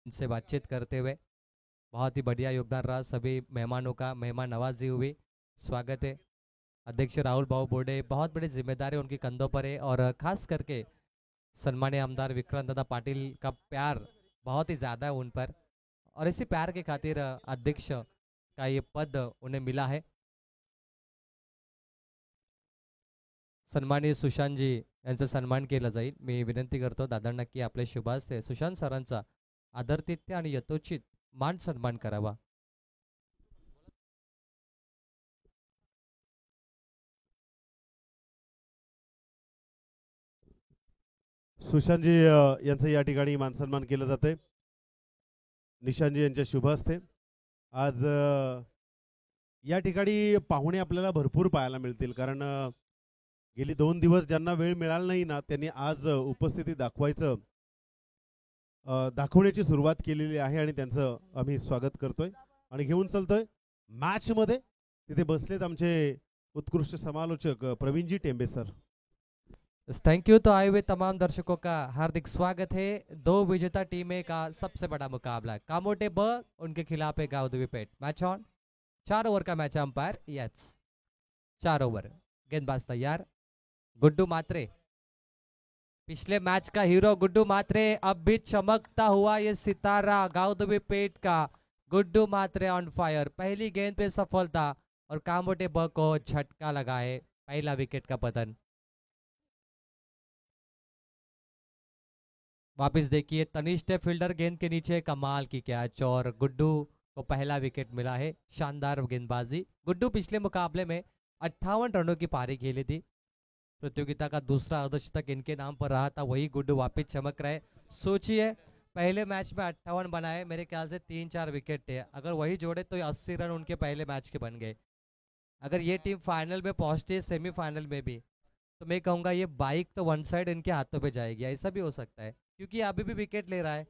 इनसे बातचीत करते हुए। बहुत ही बढ़िया योगदान रहा सभी मेहमानों का, मेहमान नवाजी हुई। स्वागत है। अध्यक्ष राहुल भाऊ बोर्डे, बहुत बड़ी जिम्मेदारी उनके कंधों पर है और खास करके सम्मानीय आमदार विक्रांत दादा पाटिल का प्यार बहुत ही ज़्यादा है उन पर, और इसी प्यार के खातिर अध्यक्ष का ये पद उन्हें मिला है। सन्माननीय सुशांतजी यांचा सन्मान केला जाईल। मी विनंती करतो दादांना की आपले शुभ हस्ते सुशांत सरांचा आदरातिथ्य आणि यथोचित मान सन्मान करावा। सुशांतजी यांचं या ठिकाणी मानसन्मान केलं जातंय निशांतजी यांच्या शुभ हस्ते। आज या ठिकाणी पाहुणे आपल्याला भरपूर पाहायला मिळतील, कारण गेली 2 दिवस ज्यांना वेळ मिळाला नाही ना, त्यांनी आज उपस्थिती दाखवण्याची सुरुवात केलेली आहे आणि त्यांचं आम्ही स्वागत करतोय आणि घेऊन चलतोय मॅच मध्ये। तिथे बसलेत आमचे उत्कृष्ट समालोचक Pravinji Tembe sir. Thank you. तो आए हुए तमाम दर्शकों का हार्दिक स्वागत है। 2 विजेता टीमें का सबसे बड़ा मुकाबला है। कामोटे ब उनके खिलाफ है गाउदवी पेट। Match on. 4 ओवर का मैच अंपायर यस 4 ओवर। गेंदबाज तैयार गुड्डू मात्रे। पिछले मैच का हीरो गुड्डू मात्रे अब भी चमकता हुआ ये सितारा गाउदवी पेट का गुड्डू मात्रे ऑन फायर। पहली गेंद पे सफलता और कामोटे ब को झटका लगा है, पहला विकेट का पतन। वापिस देखिए तनिष्ठ फील्डर गेंद के नीचे, कमाल की कैच और गुड्डू को पहला विकेट मिला है। शानदार गेंदबाजी। गुड्डू पिछले मुकाबले में 58 रनों की पारी खेली थी। प्रतियोगिता का दूसरा अर्धशतक इनके नाम पर रहा था। वही गुड्डू वापिस चमक रहे। सोचिए पहले मैच में 58 बनाए, मेरे ख्याल से 3-4 विकेट थे। अगर वही जोड़े तो 80 रन उनके पहले मैच के बन गए। अगर ये टीम फाइनल में पहुंचती है, सेमीफाइनल में भी, तो मैं कहूँगा ये बाइक तो वन साइड इनके हाथों पे जाएगी। ऐसा भी हो सकता है क्योंकि अभी भी विकेट ले रहा है।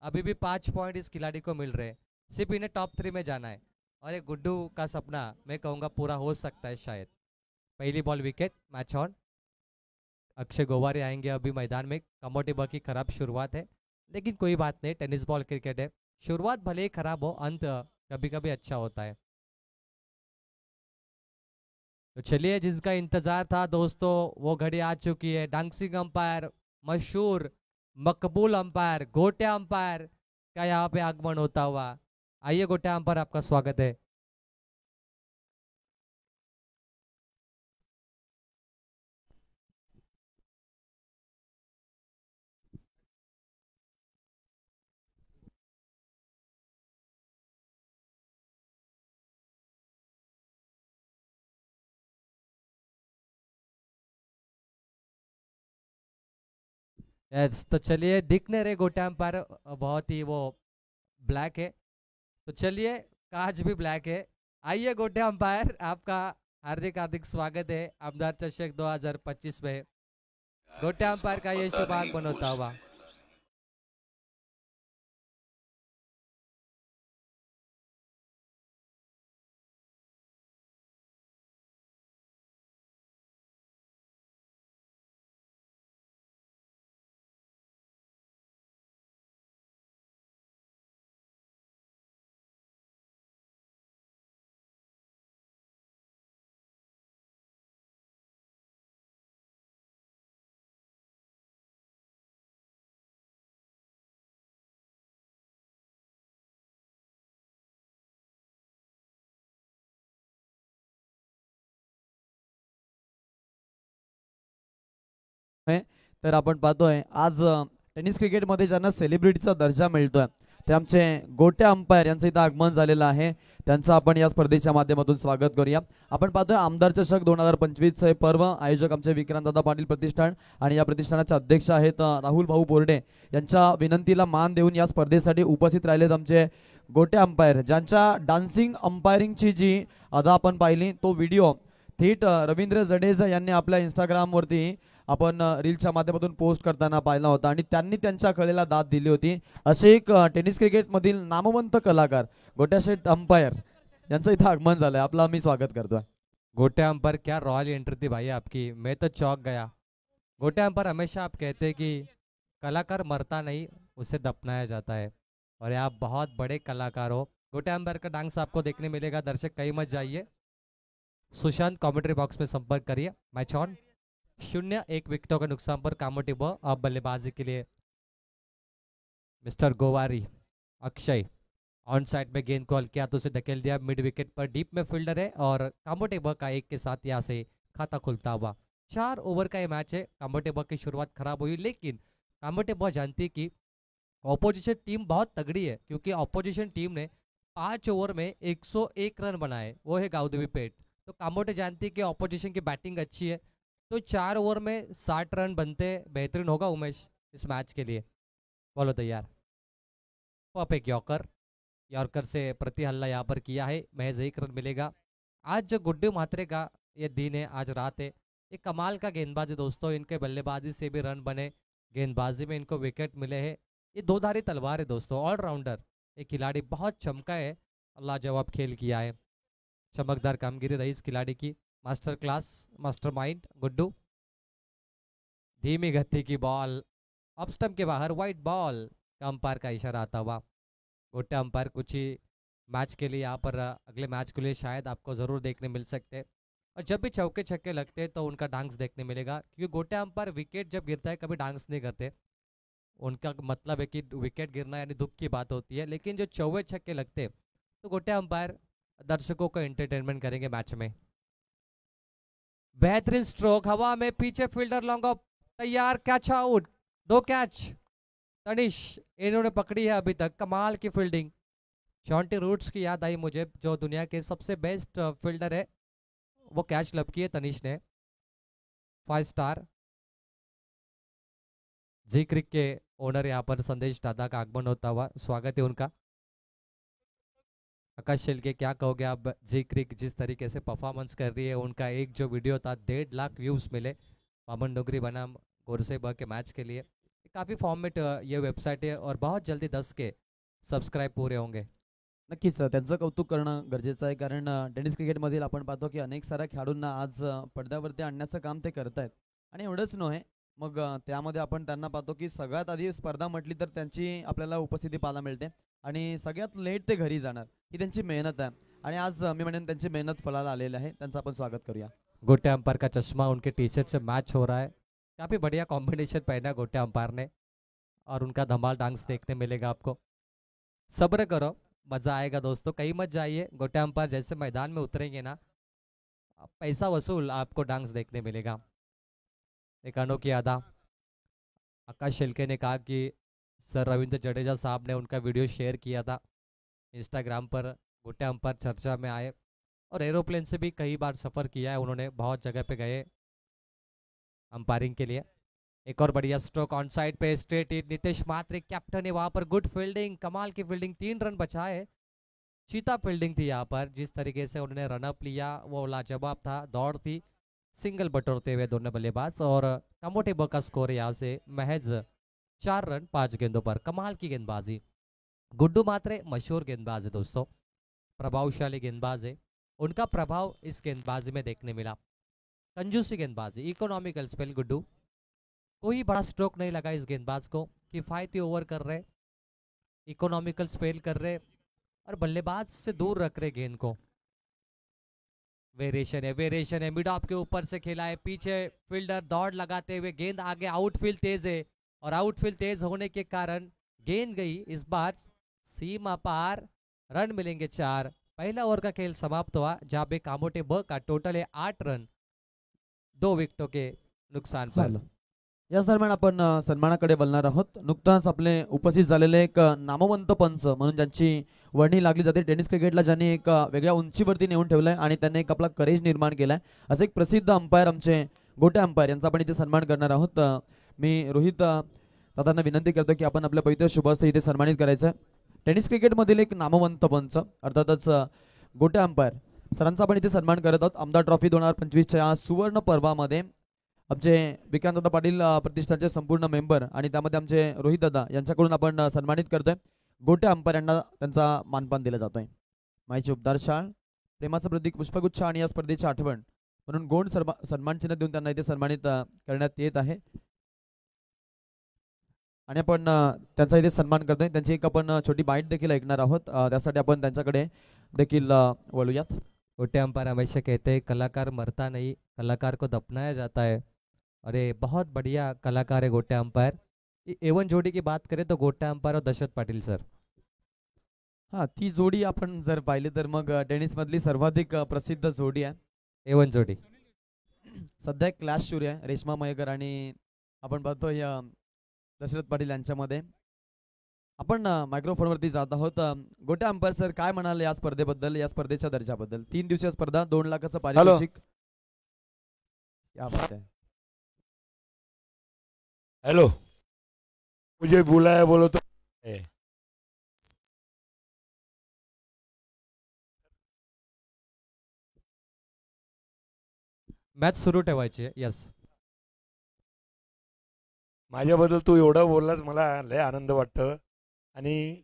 अभी भी 5 पॉइंट इस खिलाड़ी को मिल रहे हैं। सिर्फ इन्हें टॉप 3 में जाना है और एक गुड्डू का सपना मैं कहूँगा पूरा हो सकता है शायद। पहली ball wicket. Match on. Akshay Goware आएंगे अभी मैदान में। कमोटी बॉल की खराब शुरुआत है, लेकिन कोई बात नहीं, टेनिस बॉल क्रिकेट है। शुरुआत भले ही खराब हो, अंत कभी कभी अच्छा होता है। तो चलिए, जिसका इंतजार था दोस्तों वो घड़ी आ चुकी है। डांसिंग अंपायर, मशहूर मकबूल अंपायर, गोटे अंपायर का यहाँ पे आगमन होता हुआ। आइए गोटे अंपायर, आपका स्वागत है। यस, तो चलिए, दिख नहीं रहे गोटे अंपायर, बहुत ही वो ब्लैक है। तो चलिए, काज भी ब्लैक है। आइए गोटे अंपायर, आपका हार्दिक हार्दिक स्वागत है आमदार चषक 2025 में। गोटे अंपायर का ये शुभ आगमन होता हुआ। तर आपण पाहतोय आज टेनिस क्रिकेटमध्ये ज्यांना सेलिब्रिटीचा दर्जा मिळतोय ते आमचे गोटे अंपायर यांचं इथं आगमन झालेलं आहे। त्यांचं आपण या स्पर्धेच्या माध्यमातून स्वागत करूया। आपण पाहतोय आमदार चषक 2025 चे पर्व आयोजक आमचे विक्रांतदादा पाटील प्रतिष्ठान आणि या प्रतिष्ठानाचे अध्यक्ष आहेत राहुल भाऊ बोर्डे यांच्या विनंतीला मान देऊन या स्पर्धेसाठी उपस्थित राहिलेत आमचे गोटे अंपायर, ज्यांच्या डान्सिंग अंपायरिंगची जी अदा आपण पाहिली तो व्हिडिओ थेट रवींद्र जडेजा यांनी आपल्या इंस्टाग्राम वरती आपण रीलच्या माध्यमातून पोस्ट करताना पाहिला होता आणि त्यांनी त्यांच्या कलेला दाद दिली होती। असे एक टेनिस क्रिकेट मधील नामवंत कलाकार गोट्याशेठ अंपायर यांचं इथं आगमन झालंय। आपलं आम्ही स्वागत करतोय। गोटे अंपायर, क्या रॉयल एंट्री थी भाई आपकी, मैं तो चौंक गया। गोटे अंपायर, हमेशा आप कहते हैं कि कलाकार मरता नहीं, उसे दफनाया जाता है, और आप बहुत बड़े कलाकार हो। गोटे अंपायर का डांस आपको देखने मिलेगा, दर्शक कहीं मत जाइए। सुशांत कमेंट्री बॉक्स में संपर्क करिए। Match on. 0-1 विकेटों के नुकसान पर कामोटी ब अब बल्लेबाजी के लिए mister Gowari Akshay on side में गेंद को हल्के हाथों से धकेल दिया। मिड विकेट पर डीप में फील्डर है और कामोटेबा का एक के साथ यहाँ से खाता खुलता हुआ। 4 ओवर का ये मैच है। कामोटेबा की शुरुआत खराब हुई, लेकिन कामोटेबा जानती कि ऑपोजिशन टीम बहुत तगड़ी है, क्योंकि ऑपोजिशन टीम ने 5 ओवर में 101 रन बनाए, वो है गाउदेवी पेट। तो कामोटे जानती है कि ऑपोजिशन की बैटिंग अच्छी है, तो 4 ओवर में 60 रन बनते बेहतरीन होगा उमेश इस मैच के लिए। बोलो तैयार। पॉप एक यॉर्कर से प्रति हल्ला यहाँ पर किया है, महज 1 रन मिलेगा। आज जो गुड्डू मात्रे का ये दिन है, आज रात है, ये कमाल का गेंदबाजी दोस्तों। इनके बल्लेबाजी से भी रन बने, गेंदबाजी में इनको विकेट मिले हैं। ये दो धारी तलवार है दोस्तों, ऑलराउंडर। ये खिलाड़ी बहुत चमका है, लाजवाब खेल किया है, चमकदार कामगिरी रही इस खिलाड़ी की। Master class, master mind Guddu. धीमी गति की बॉल ऑफ स्टंप के बाहर, वाइट बॉल का अंपायर का इशारा आता हुआ। गोटे अंपायर कुछ ही मैच के लिए यहाँ पर अगले मैच के लिए शायद आपको ज़रूर देखने मिल सकते हैं। और जब भी चौके छक्के लगते हैं तो उनका डांस देखने मिलेगा, क्योंकि गोटे अंपायर विकेट जब गिरता है कभी डांस नहीं करते। उनका मतलब है कि विकेट गिरना यानी दुख की बात होती है, लेकिन जो चौवे छक्के लगते तो गोटे अंपायर दर्शकों को एंटरटेनमेंट करेंगे मैच में। बेहतरीन स्ट्रोक हवा में, पीछे फील्डर लॉन्ग ऑफ तैयार, कैच आउट, 2 कैच। तनिष इन्होंने पकड़ी है अभी तक, कमाल की फील्डिंग। शॉन्टी रूट्स की याद आई मुझे, जो दुनिया के सबसे बेस्ट फील्डर है, वो कैच लब की है तनिष ने। 5 स्टार। जी क्रिक के ओनर यहाँ पर संदेश दादा का आगमन होता हुआ, स्वागत है उनका। आकाश शेलके क्या कहोगे आप, जी क्रिक जिस तरीके से परफॉर्मेंस कर रही है, उनका एक जो वीडियो था 1.5 लाख व्यूज मिले पावन डोगरी बनाम गोरसेबा के मैच के लिए। काफ़ी फॉर्मेट ये वेबसाईट आहे और बहुत जल्दी 10 के सबस्क्राईब पूरे होंगे। नक्कीच त्यांचं कौतुक करणं गरजेचं आहे, कारण टेनिस क्रिकेटमधील आपण पाहतो की अनेक साऱ्या खेळाडूंना आज पडद्यावरती आणण्याचं काम ते करत आहेत। आणि एवढंच नव्हे, मग त्यामध्ये आपण त्यांना पाहतो की सगळ्यात आधी स्पर्धा म्हटली तर त्यांची आपल्याला उपस्थिती पाहायला मिळते आणि सगळ्यात लेट ते घरी जाणार, ही त्यांची मेहनत आहे। आणि आज मी म्हणेन त्यांची मेहनत फळाला आलेली आहे, त्यांचं आपण स्वागत करूया। गोटे अंपायर का चश्मा उनके टी शर्ट से मैच हो रहा है, काफ़ी बढ़िया कॉम्बिनेशन पहना गोटे अंपायर ने, और उनका धमाल डांस देखने मिलेगा आपको। सब्र करो, मज़ा आएगा दोस्तों, कहीं मत जाइए। गोटे अंपायर जैसे मैदान में उतरेंगे ना, पैसा वसूल आपको डांस देखने मिलेगा। एक अनोखी अदा। आकाश शेलके ने कहा कि सर रविंद्र जडेजा साहब ने उनका वीडियो शेयर किया था इंस्टाग्राम पर, गोटे अंपायर चर्चा में आए, और एरोप्लेन से भी कई बार सफ़र किया है उन्होंने, बहुत जगह पे गए अंपायरिंग के लिए। एक और बढ़िया स्ट्रोक ऑन साइड पे, straight hit, Nitesh Matre captain है वहां पर, गुड फील्डिंग, कमाल की फील्डिंग, 3 रन बचाए। चीता फील्डिंग थी यहाँ पर, जिस तरीके से उन्होंने रनअप लिया वो लाजवाब था। दौड़ थी, सिंगल बटोरते हुए दोनों बल्लेबाज, और कामोटेबा का स्कोर यहाँ से महज 4 रन 5 गेंदों पर। कमाल की गेंदबाजी। गुड्डू मात्रे मशहूर गेंदबाज है दोस्तों, प्रभावशाली गेंदबाज है, उनका प्रभाव इस गेंदबाजी में देखने मिला। कंजूसी गेंदबाजी, इकोनॉमिकल स्पेल गुड्डू, कोई बड़ा स्ट्रोक नहीं लगा इस गेंदबाज को, किफायती ओवर कर रहे, इकोनॉमिकल स्पेल कर रहे और बल्लेबाज से दूर रख रहे गेंद को। वेरिएशन है, मिड ऑफ के ऊपर से खेला है, पीछे फील्डर दौड़ लगाते हुए, गेंद आगे, आउटफील्ड तेज है, और आउटफील्ड तेज होने के कारण गेंद गई इस बार सीमा पार, रन मिलेंगे 4। पहला ओवर का खेल समाप्त हुआ, जहां पे कामोटेबा का टोटल है 8 रन 2 विकेटों के नुकसान पर। याच दरम्यान आपण सन्मानाकडे बोलणार आहोत। नुकताच आपले उपस्थित झालेले एक नामवंत पंच म्हणून ज्यांची वर्णी लागली जाते टेनिस क्रिकेटला, ज्यांनी एक वेगळ्या उंचीवरती नेऊन ठेवलंय आणि त्यांनी एक आपला करेज निर्माण केलाय, असे एक प्रसिद्ध अंपायर आमचे गोटे अंपायर यांचा आपण इथे सन्मान करणार आहोत। मी रोहित दादांना विनंती करतो की आपण आपल्या पवित्र शुभहस्ते इथे सन्मानित करायचं आहे। टेनिस क्रिकेटमधील एक नामवंत पंच अर्थातच गोटे अंपायर सरांचा आपण इथे सन्मान करत आहोत। आमदार ट्रॉफी 2025च्या सुवर्ण पर्वामध्ये आमचे विक्रांतदादा पाटील प्रतिष्ठानचे संपूर्ण मेंबर आणि त्यामध्ये आमचे रोहित दादा यांच्याकडून आपण सन्मानित करतोय। गोटे अंपायर यांना त्यांचा मानपान दिला जातोय। माईची उपदार शाळ, प्रेमाचं प्रतीक पुष्पगुच्छ आणि या स्पर्धेची आठवण म्हणून गोंड सन्मान चिन्ह देऊन त्यांना इथे सन्मानित करण्यात येत आहे। आणि आपण त्यांचा इथे सन्मान करतोय. त्यांची एक आपण छोटी बाईट देखील ऐकणार आहोत. त्यासाठी आपण त्यांच्याकडे देखील वळूयात. छोटे अंपायर हमेशा कहते हैं कलाकार मरता नहीं, कलाकार को दफनाया जाता है। अरे बहुत बढ़िया कलाकार है गोटे अंपायर। एवन जोड़ी की बात करें तो गोटे अंपायर और दशरथ पाटील सर। हा, ती जोडी आपण जर पाहिली तर मग टेनिस मधली सर्वाधिक प्रसिद्ध जोडी आहे. एवन जोड़ी सध्या एक क्लॅश सुरू आहे रेश्मा मयेकर आणि आपण बघतोय दशरथ पाटील यांच्यामध्ये. आपण मायक्रोफोनवरती जात आहोत. गोटे अंपायर सर काय म्हणाल या स्पर्धेबद्दल, या स्पर्धेच्या दर्जाबद्दल? 3 दिवसीय स्पर्धा, 2 लाखाचं पारितोषिक. क्या बात है. हेलो, मुझे बुलाया बोलो तो मॅच सुरू ठेवायची आहे. यस, माझ्याबद्दल तू एवढं बोललास, मला लय आनंद वाटतं. आणि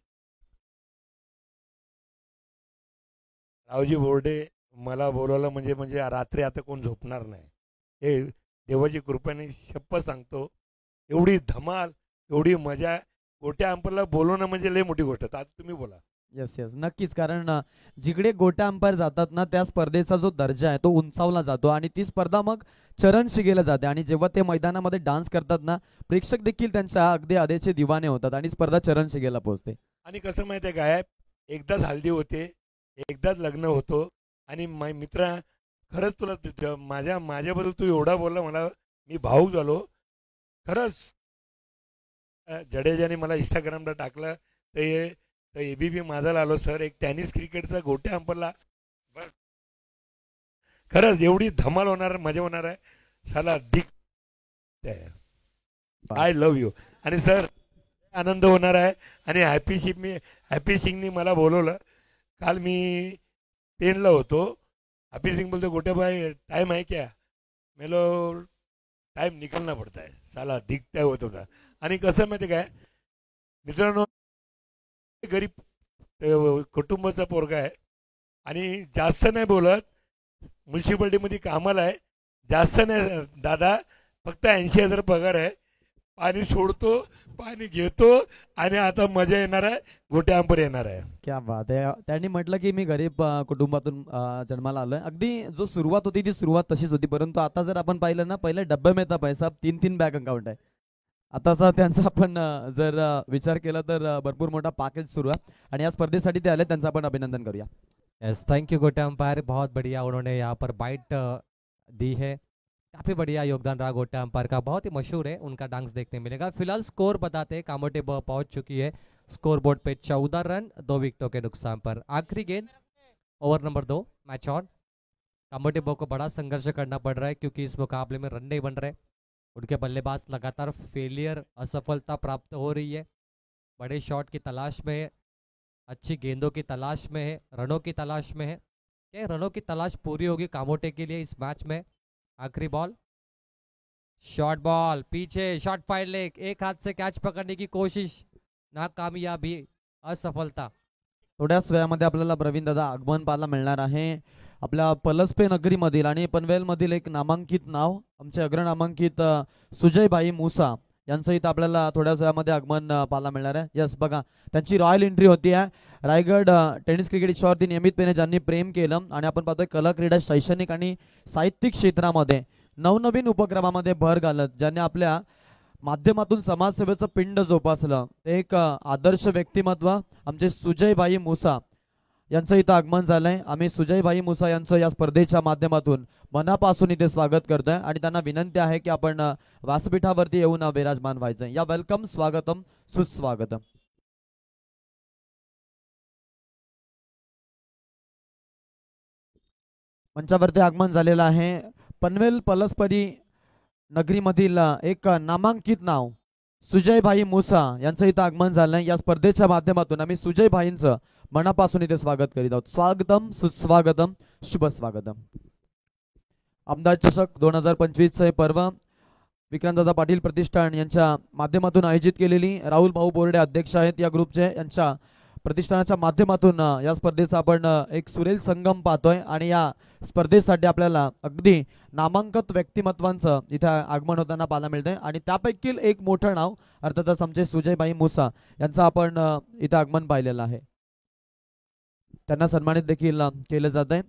रावजी बोर्डे मला बोलवलं म्हणजे म्हणजे रात्री आता कोण झोपणार नाही. हे देवाची कृपेने शपथ सांगतो. एवढी धमाल, एवढी मजा. गोटे अंपायरला बोलवणं म्हणजे लय मोठी गोष्ट. आता तुम्ही बोला. येस येस, नक्कीच. कारण जिकडे गोट्या अंपायर जातात ना, त्या स्पर्धेचा जो दर्जा आहे तो उंचावला जातो आणि ती स्पर्धा मग चरण शिगेला जाते. आणि जेव्हा ते मैदानामध्ये डान्स करतात ना, प्रेक्षक देखील त्यांच्या अगदी आधीचे दिवाने होतात आणि स्पर्धा चरण शिगेला पोहोचते. आणि कसं माहिती आहे काय, एकदाच हल्दी होते, एकदाच लग्न होतो. आणि मित्रा, खरंच तुला माझ्याबद्दल तू एवढा बोलला, मला मी भावूक झालो खरंच. जडेजाने मला इंस्टाग्रामला टाकलं तर ABP माझा आलो सर, एक टेनिस क्रिकेटचा गोट्या अंपायरला खरंच एवढी धमाल होणार, मजा होणार आहे. साला दिक आय लव्ह यू. आणि सर आनंद होणार आहे. आणि हॅपी सिंगनी मला बोलवलं. काल मी पेनला होतो. हॅपी सिंग बोलतो गोट्या भाई टाइम आहे क्या? मेलो टाइम निकलना पडता है. साला दिखता होत होता. आणि कसं माहिती काय मित्रांनो, गरीब कुटुंबाचा पोरगा आहे आणि जास्त नाही बोलत. म्युन्सिपाल्टीमध्ये कामाला आहे. जास्त नाही दादा, फक्त 80,000 पगार आहे. पाणी सोडतो, पाणी घेतो आणि आता मजा येणार आहे, गोटे अंपायर येणार आहे. क्या बात आहे. त्यांनी म्हटलं की मी गरीब कुटुंबातून जन्माला आलोय. अगदी जो सुरुवात होती ती सुरुवात तशीच होती. परंतु आता जर आपण पाहिलं ना, पहिले डब्बे में था पैसा, 3-3 बँक अकाउंट आहे. आताचा त्यांचा आपण जर विचार केला तर भरपूर मोठा पॅकेज सुरू आहे आणि या स्पर्धेसाठी ते आले. त्यांचं आपण अभिनंदन करूया. Yes, thank you Gote umpire, बहुत बढ़िया उन्होंने यहाँ पर बाइट दी है। काफी बढ़िया योगदान रहा गोटे अंपायर का, बहुत ही मशहूर है, उनका डांस देखने मिलेगा। फिलहाल स्कोर बताते हैं, कामोटे पहुंच चुकी है स्कोर बोर्ड पे 14 रन 2 विकेटों के नुकसान पर। आखिरी गेंद over number 2, match on. Kamothe को बड़ा संघर्ष करना पड़ रहा है क्योंकि इस मुकाबले में रन नहीं बन रहे। उनके बल्लेबाज लगातार फेलियर, असफलता प्राप्त हो रही है। बड़े शॉट की तलाश में है, अच्छी गेंदों की तलाश में है, रनों की तलाश में है। क्या रनों की तलाश पूरी होगी कामोटे के लिए इस मैच में? आखिरी बॉल, शॉर्ट बॉल, पीछे शॉट फाइड लेग, एक हाथ से कैच पकड़ने की कोशिश, नाकामयाबी, असफलता। थोड्याच वेळामध्ये आपल्याला प्रवीण दादा आगमन पाहायला मिळणार आहे आपल्या पलसपे नगरीमधील आणि पनवेलमधील एक नामांकित नाव, आमचे अग्रनामांकित सुजयभाई मुसा यांचं इथं आपल्याला थोड्याच वेळामध्ये आगमन पाहायला मिळणार आहे. यस, बघा त्यांची रॉयल एंट्री होती आहे. रायगड टेनिस क्रिकेट इच्छावरती नियमितपणे ज्यांनी प्रेम केलं आणि आपण पाहतोय कला, क्रीडा, शैक्षणिक आणि साहित्यिक क्षेत्रामध्ये नवनवीन उपक्रमामध्ये भर घालत ज्यांनी आपल्या माध्यमातून समाजसेवेचं पिंड जोपासलं, ते एक आदर्श व्यक्तिमत्व आमचे सुजयभाई मुसा यांचं इथं आगमन झालंय. आम्ही सुजयभाई मुसा यांचं या स्पर्धेच्या माध्यमातून मनापासून इथे स्वागत करतोय आणि त्यांना विनंती आहे की आपण व्यासपीठावरती येऊन विराजमान व्हायचं. या वेलकम, स्वागतम, सुस्वागतम. मंचावरती आगमन झालेलं आहे पनवेल पलसपरी नगरीमधील एक नामांकित नाव सुजयभाई मुसा यांचं इथं आगमन झालंय. या स्पर्धेच्या माध्यमातून आम्ही सुजयभाईंचं मनापासून इथे स्वागत करीत आहोत. स्वागतम, सुस्वागतम, शुभ स्वागतम. आमदार चषक 2025 चे पर्व विक्रांतदादा पाटील प्रतिष्ठान यांच्या माध्यमातून आयोजित केलेली, राहुल भाऊ बोर्डे अध्यक्ष आहेत या ग्रुपचे, यांच्या प्रतिष्ठानाच्या माध्यमातून या स्पर्धेचा आपण एक सुरेल संगम पाहतोय आणि या स्पर्धेसाठी आपल्याला अगदी नामांकित व्यक्तिमत्वांचं इथे आगमन होताना पाहायला मिळतंय आणि त्यापैकी एक मोठं नाव अर्थातच आमचे सुजयभाई मुसा यांचं आपण इथे आगमन पाहिलेलं आहे. त्यांना सन्मानित देखील केलं जात आहे.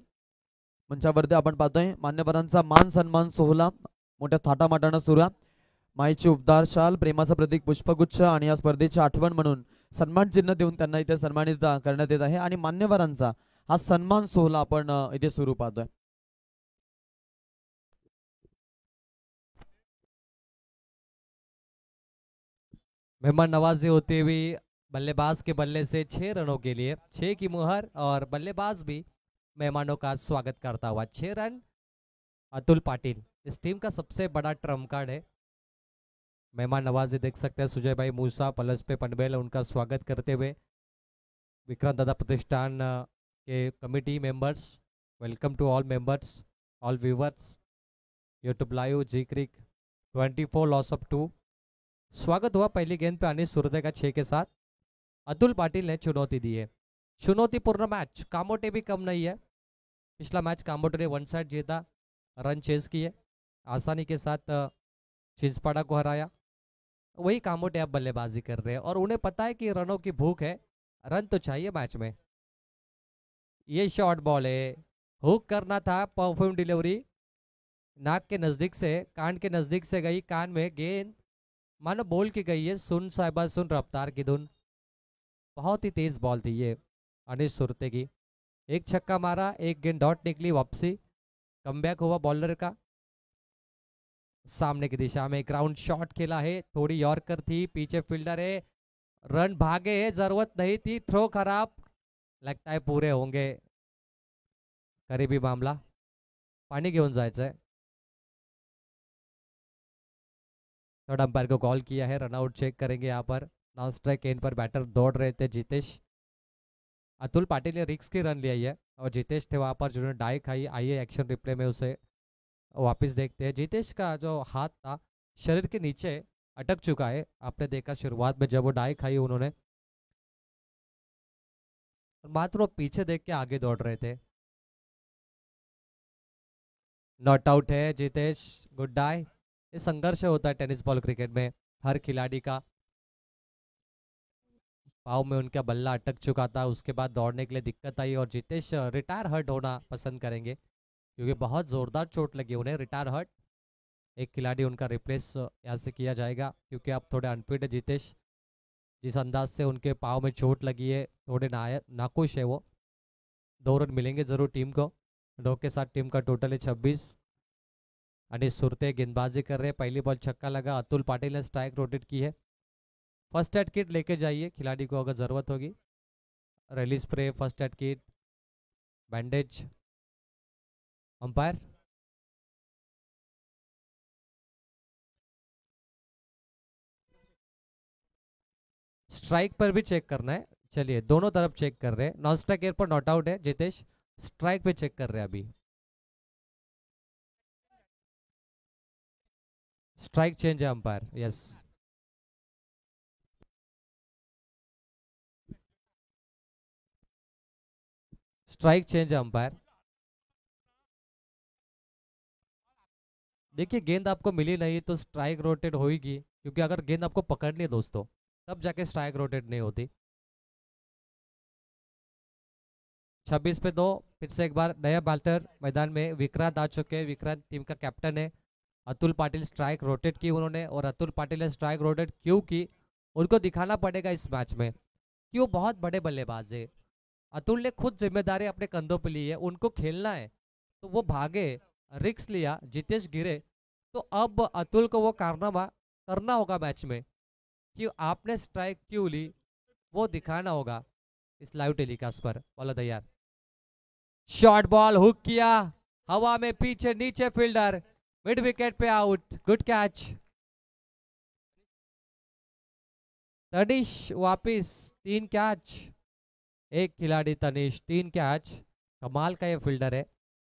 मंचावरती आपण पाहतोय मान्यवरांचा मान सन्मान सोहळा मोठ्या थाटामाटानं सुरू आहे. माईची उपदार शाल, प्रेमाचं प्रतीक पुष्पगुच्छ आणि या स्पर्धेची आठवण म्हणून सन्मान चिन्ह देऊन त्यांना इथे सन्मानित करण्यात येत आहे आणि मान्यवरांचा हा सन्मान सोहळा आपण इथे सुरू पाहतोय. मेहमान नवाजी होते हुए बल्लेबाज के बल्ले से 6 रनों के लिए 6 की मुहर और बल्लेबाज भी मेहमानों का स्वागत करता हुआ 6 रन। अतुल पाटिल इस टीम का सबसे बड़ा ट्रम्प कार्ड है। मेहमान नवाजी देख सकते हैं सुजय भाई मूसा पलस पे पनबेल उनका स्वागत करते हुए विक्रांत दादा प्रतिष्ठान के committee members, welcome to all members, all viewers, YouTube live जी क्रिक 24 लॉस ऑफ 2। स्वागत हुआ पहली गेंद पे अनिश सुरते का 6 के साथ। अतुल पाटिल ने चुनौती दी है, चुनौतीपूर्ण मैच, कामोटे भी कम नहीं है। पिछला मैच कामोटे ने 1 साइड जीता, रन चेज किए, आसानी के साथ चिंचपाड़ा को हराया। वही कामोटे अब बल्लेबाजी कर रहे हैं और उन्हें पता है कि रनों की भूख है, रन तो चाहिए मैच में। ये शॉर्ट बॉल है, हुक करना था, परफ्यूम डिलीवरी नाक के नजदीक से, कान के नजदीक से गई, कान में गेंद मानो बोल की गई है, सुन साहिबा सुन रफ्तार की धुन। बहुत ही तेज बॉल थी ये अनिश सुरते की। एक छक्का मारा, एक गेंद डॉट निकली, वापसी कमबैक हुआ बॉलर का। सामने की दिशा में ग्राउंड शॉट खेला है, थोड़ी यॉर्कर थी, पीछे फील्डर है, रन भागे है, जरूरत नहीं थी, थ्रो खराब, लगता है पूरे होंगे। करीबी मामला, पाणी घेऊन जायचंय। थर्ड अंपायर को कॉल किया है, रनआउट चेक करेंगे यहाँ पर। नॉन स्ट्राइक एंड पर बैटर दौड़ रहे थे जितेश। अतुल पाटिल ने रिक्स की रन लिया है और जितेश थे वहां पर जिन्होंने डाई खाई। आइए एक्शन रिप्ले में उसे वापस देखते हैं। जितेश का जो हाथ था शरीर के नीचे अटक चुका है, आपने देखा शुरुआत में जब वो डाई खाई उन्होंने, मात्र वो पीछे देख के आगे दौड़ रहे थे। नॉट आउट है जितेश, गुड डाई। ये संघर्ष होता है टेनिस बॉल क्रिकेट में, हर खिलाड़ी का। पाव में उनका बल्ला अटक चुका था, उसके बाद दौड़ने के लिए दिक्कत आई और जितेश रिटायर हर्ट होना पसंद करेंगे क्योंकि बहुत जोरदार चोट लगी उन्हें। रिटायर हर्ट, एक खिलाड़ी उनका रिप्लेस यहाँ से किया जाएगा क्योंकि अब थोड़े अनफिट है जितेश। जिस अंदाज से उनके पाँव में चोट लगी है, थोड़े नाखुश है वो। 2 रन मिलेंगे जरूर टीम को। 2 के साथ टीम का टोटल है 26। अनिश सुरते गेंदबाजी कर रहे हैं, पहली बॉल छक्का लगा। अतुल पाटिल ने स्ट्राइक रोटेट की है। फर्स्ट एड किट लेके जाइए खिलाड़ी को अगर ज़रूरत होगी। Release spray, first aid kit, bandage. Umpire strike पर भी चेक करना है। चलिए दोनों तरफ चेक कर रहे हैं। Non strike air per not out है जितेश, स्ट्राइक पे चेक कर रहे हैं अभी। स्ट्राइक चेंज है अंपायर, यस। स्ट्राइक चेंज है अंपायर। देखिए गेंद आपको मिली नहीं तो स्ट्राइक रोटेट होगी, क्योंकि अगर गेंद आपको पकड़नी है दोस्तों तब जाके स्ट्राइक रोटेट नहीं होती। 26 पे 2। फिर से एक बार नया बैटर मैदान में विक्रांत आ चुके हैं। विक्रांत टीम का कैप्टन है। अतुल पाटिल स्ट्राइक रोटेट की उन्होंने, और अतुल पाटिल ने स्ट्राइक रोटेट क्यों की उनको दिखाना पड़ेगा इस मैच में कि वो बहुत बड़े बल्लेबाज है। अतुल ने खुद जिम्मेदारी अपने कंधों पर ली है, उनको खेलना है तो वो भागे, रिक्स लिया, जितेश गिरे, तो अब अतुल को वो कारनामा करना होगा मैच में कि आपने स्ट्राइक क्यों ली, वो दिखाना होगा इस लाइव टेलीकास्ट पर। बोलो तैयार। शॉर्ट बॉल हुक किया, हवा में पीछे नीचे फील्डर, मिड विकेट पे आउट, गुड कैच। तनिष वापिस 3 कैच, एक खिलाड़ी तनिष 3 कैच। कमाल का ये फील्डर है,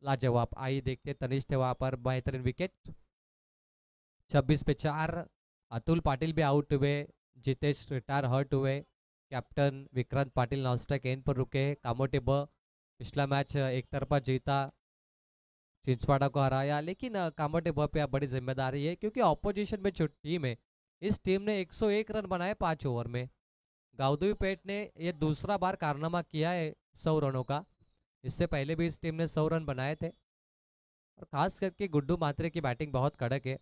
लाजवाब। आइए देखते तनिष थे वहां पर, बेहतरीन विकेट। 26 पे 4। अतुल पाटिल भी आउट हुए, जितेश रिटायर हर्ट हुए, कैप्टन विक्रांत पाटिल नॉनस्ट्राइक एंड पर रुके हैं। कामोटे ब पिछला मैच एक तरफा जीता, चिंचवाड़ा को हराया, लेकिन कामोटे ब पे अब बड़ी जिम्मेदारी है क्योंकि ऑपोजिशन में जो टीम है, इस टीम ने 101 रन बनाए 5 ओवर में। गाउदुपेट ने ये दूसरा बार कारनामा किया है 100 रनों का। इससे पहले भी इस टीम ने 100 रन बनाए थे। और खास करके गुड्डू मात्रे की बैटिंग बहुत कड़क है।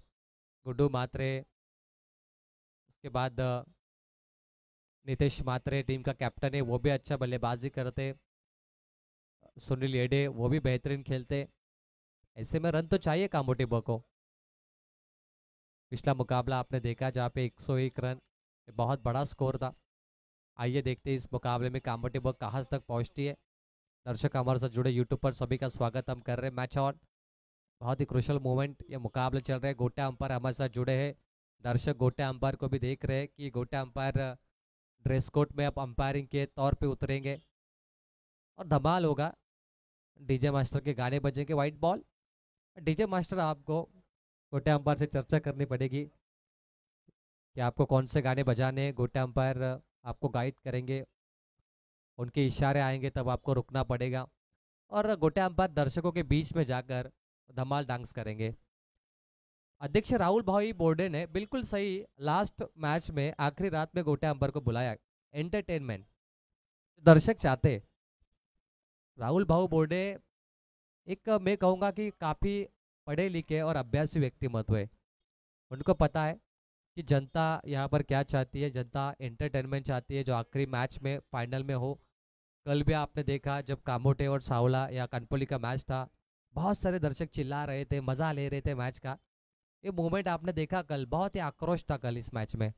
गुड्डू मात्रे, उसके बाद नितेश मात्रे टीम का कैप्टन है, वो भी अच्छा बल्लेबाजी करते। सुनील येडे वो भी बेहतरीन खेलते। ऐसे में रन तो चाहिए कामोटे ब को। पिछला मुकाबला आपने देखा जहाँ पे 101 रन, बहुत बड़ा स्कोर था। आइए देखते हैं इस मुकाबले में कामोटे ब कहाँ तक पहुँचती है। दर्शक हमारे साथ जुड़े यूट्यूब पर सभी का स्वागत हम कर रहे हैं। मैच ऑन, बहुत ही क्रुशियल मोमेंट, ये मुकाबले चल रहे हैं। गोटे अंपायर हमारे साथ जुड़े हैं। दर्शक गोटे अंपायर को भी देख रहे हैं कि गोटे अंपायर ड्रेस कोड में अब अंपायरिंग के तौर पे उतरेंगे और धमाल होगा। डीजे मास्टर के गाने बजेंगे। वाइट बॉल, डीजे मास्टर आपको गोटे अंपायर से चर्चा करनी पड़ेगी कि आपको कौन से गाने बजाने हैं। गोटे अंपायर आपको गाइड करेंगे, उनके इशारे आएंगे तब आपको रुकना पड़ेगा और गोटे अंपायर दर्शकों के बीच में जाकर धमाल डांस करेंगे। अध्यक्ष राहुल भाई बोर्डे ने बिल्कुल सही लास्ट मैच में आखिरी रात में गोटे अंपायर को बुलाया। एंटरटेनमेंट दर्शक चाहते। राहुल भाऊ बोर्डे एक, मैं कहूँगा कि काफ़ी पढ़े लिखे और अभ्यासी व्यक्तिमत्व है। उनको पता है कि जनता यहाँ पर क्या चाहती है। जनता एंटरटेनमेंट चाहती है जो आखिरी मैच में फाइनल में हो। कल भी आपने देखा जब कामोटे और सावला या कनपोली का मैच था, बहुत सारे दर्शक चिल्ला रहे थे, मज़ा ले रहे थे मैच का। ये मोमेंट आपने देखा कल, बहुत ही आक्रोश था कल इस मैच में।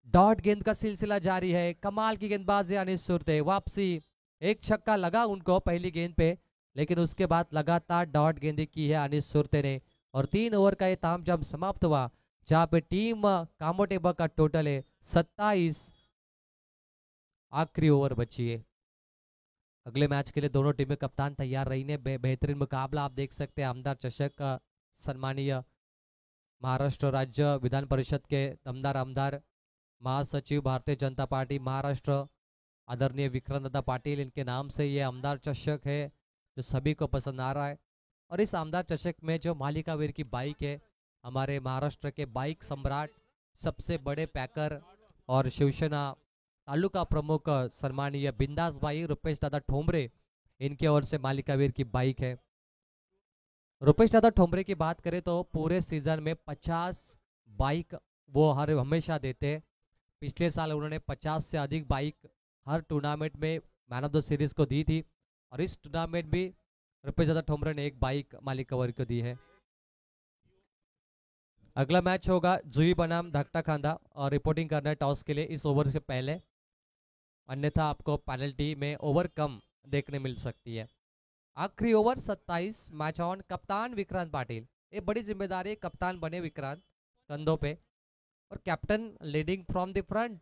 डॉट गेंद का सिलसिला जारी है। कमाल की गेंदबाजी अनिश सुरते, वापसी। एक छक्का लगा उनको पहली गेंद पे, लेकिन उसके बाद लगातार डॉट गेंदी की है अनिश सुरते ने और 3 ओवर का ये तामझाम समाप्त हुआ जहाँ पे टीम कामोटे ब का टोटल है 27। आखिरी ओवर बची है। अगले मैच के लिए दोनों टीमें कप्तान तैयार रही ने। बेहतरीन मुकाबला आप देख सकते हैं। आमदार चषक का सम्मानीय महाराष्ट्र राज्य विधान परिषद के दमदार आमदार महासचिव भारतीय जनता पार्टी महाराष्ट्र आदरणीय विक्रांत दादा पाटिल, इनके नाम से ये आमदार चषक है जो सभी को पसंद आ रहा है। और इस आमदार चषक में जो मालिका वीर की बाइक है, हमारे महाराष्ट्र के बाइक सम्राट, सबसे बड़े पैकर और शिवसेना तालुका प्रमुख सम्मानीय बिंदास भाई रुपेश दादा ठोंबरे, इनके ओर से मालिका वीर की बाइक है। रुपेश दादा ठोंबरे की बात करें तो पूरे सीजन में 50 बाइक वो हमेशा देते हैं। पिछले साल उन्होंने 50 से अधिक बाइक हर टूर्नामेंट में मैन ऑफ द सीरीज को दी थी और इस टूर्नामेंट भी रुपेश दादा ठोंबरे ने एक बाइक मालिका वीर को दी है। अगला मैच होगा जुई बनाम धक्का खांदा और रिपोर्टिंग करना है टॉस के लिए इस ओवर से पहले, अन्यथा आपको पेनल्टी में ओवर कम देखने मिल सकती है। आखिरी ओवर 27। Match on. कप्तान विक्रांत पाटिल, ये बड़ी जिम्मेदारी, कप्तान बने विक्रांत कंधों पे और captain leading from the front.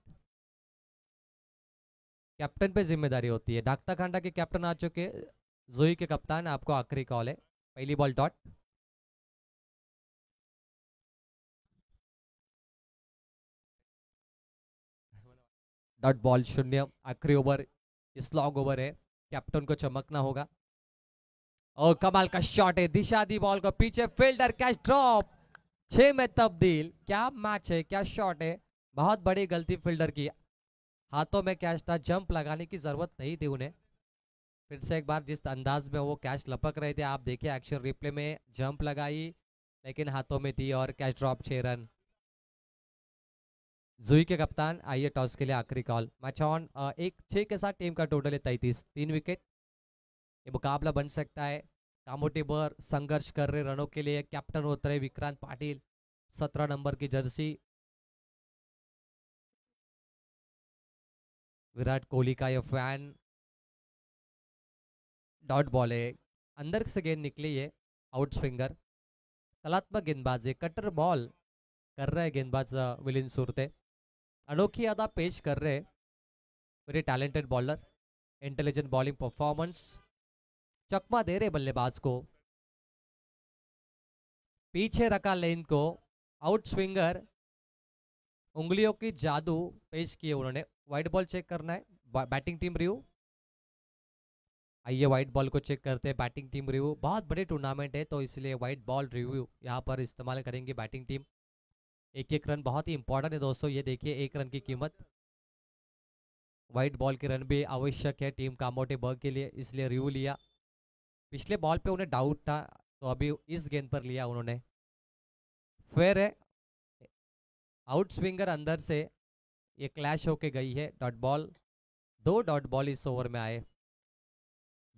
Captain पे जिम्मेदारी होती है। ढाकता खांडा के कैप्टन आ चुके, जुई के कप्तान। आपको आखिरी कॉल है। पहली बॉल डॉट। Dot ball 0। आखिरी ओवर स्लॉग ओवर है, कैप्टन को चमकना होगा। और कमाल का शॉट है, दिशा दी बॉल को पीछे, फील्डर कैच ड्रॉप, 6 में तब्दील। क्या मैच है, क्या शॉट है। बहुत बड़ी गलती फील्डर की, हाथों में कैच था, जंप लगाने की जरूरत नहीं थी उन्हें। फिर से एक बार जिस अंदाज में वो कैच लपक रहे थे, आप देखिए एक्शन रिप्ले में, जंप लगाई लेकिन हाथों में थी और कैच ड्रॉप, 6 रन। जुई के कप्तान आइए टॉस के लिए आखिरी कॉल। Match on. 1-6 के साथ टीम का टोटल है 33, 3 विकेट। ये मुकाबला बन सकता है। कामोटे बर संघर्ष कर रहे रनों के लिए। कैप्टन उतरे विक्रांत पाटिल, 17 नंबर की जर्सी। विराट कोहली का ये फैन। डॉट बॉल है, अंदर से गेंद निकली है, आउट स्विंगर। कलात्मक गेंदबाजी, कटर बॉल कर रहे हैं गेंदबाज मिलिंद सुरते। अनोखी अदा पेश कर रहे very talented bowler, intelligent bowling performance, चकमा दे रहे बल्लेबाज को। पीछे रखा लेन को, आउट स्विंगर उंगलियों की जादू पेश किए उन्होंने। व्हाइट बॉल चेक करना है, बैटिंग टीम रिव्यू। आइए व्हाइट बॉल को चेक करते हैं, बैटिंग टीम रिव्यू। बहुत बड़े टूर्नामेंट है तो इसलिए व्हाइट बॉल रिव्यू यहाँ पर इस्तेमाल करेंगे बैटिंग टीम। एक एक रन बहुत ही इंपॉर्टेंट है दोस्तों, ये देखिए एक रन की कीमत। व्हाइट बॉल के रन भी आवश्यक है टीम कामोटे बर्ग के लिए, इसलिए रिव्यू लिया। पिछले बॉल पे उन्हें डाउट था तो अभी इस गेंद पर लिया उन्होंने। फेयर है, आउट स्विंगर अंदर से ये क्लैश होके गई है। डॉट बॉल, 2 डॉट बॉल इस ओवर में आए।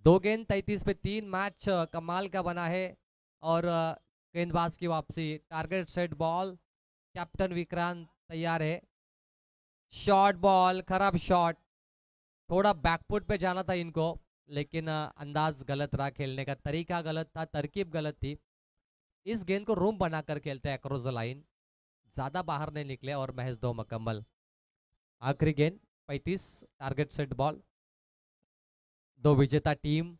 2 गेंद 33 पे 3, मैच कमाल का बना है। और गेंदबाज की वापसी, target set ball, captain Vikrant तैयार है। शॉर्ट बॉल, खराब शॉट, थोड़ा बैकफुट पे जाना था इनको, लेकिन अंदाज गलत रहा, खेलने का तरीका गलत था, तरकीब गलत थी। इस गेंद को रूम बनाकर खेलते हैं अक्रॉस द लाइन, ज्यादा बाहर नहीं निकले और महज 2 मुकम्मल। आखिरी गेंद 35, टारगेट सेट बॉल। 2 विजेता टीम,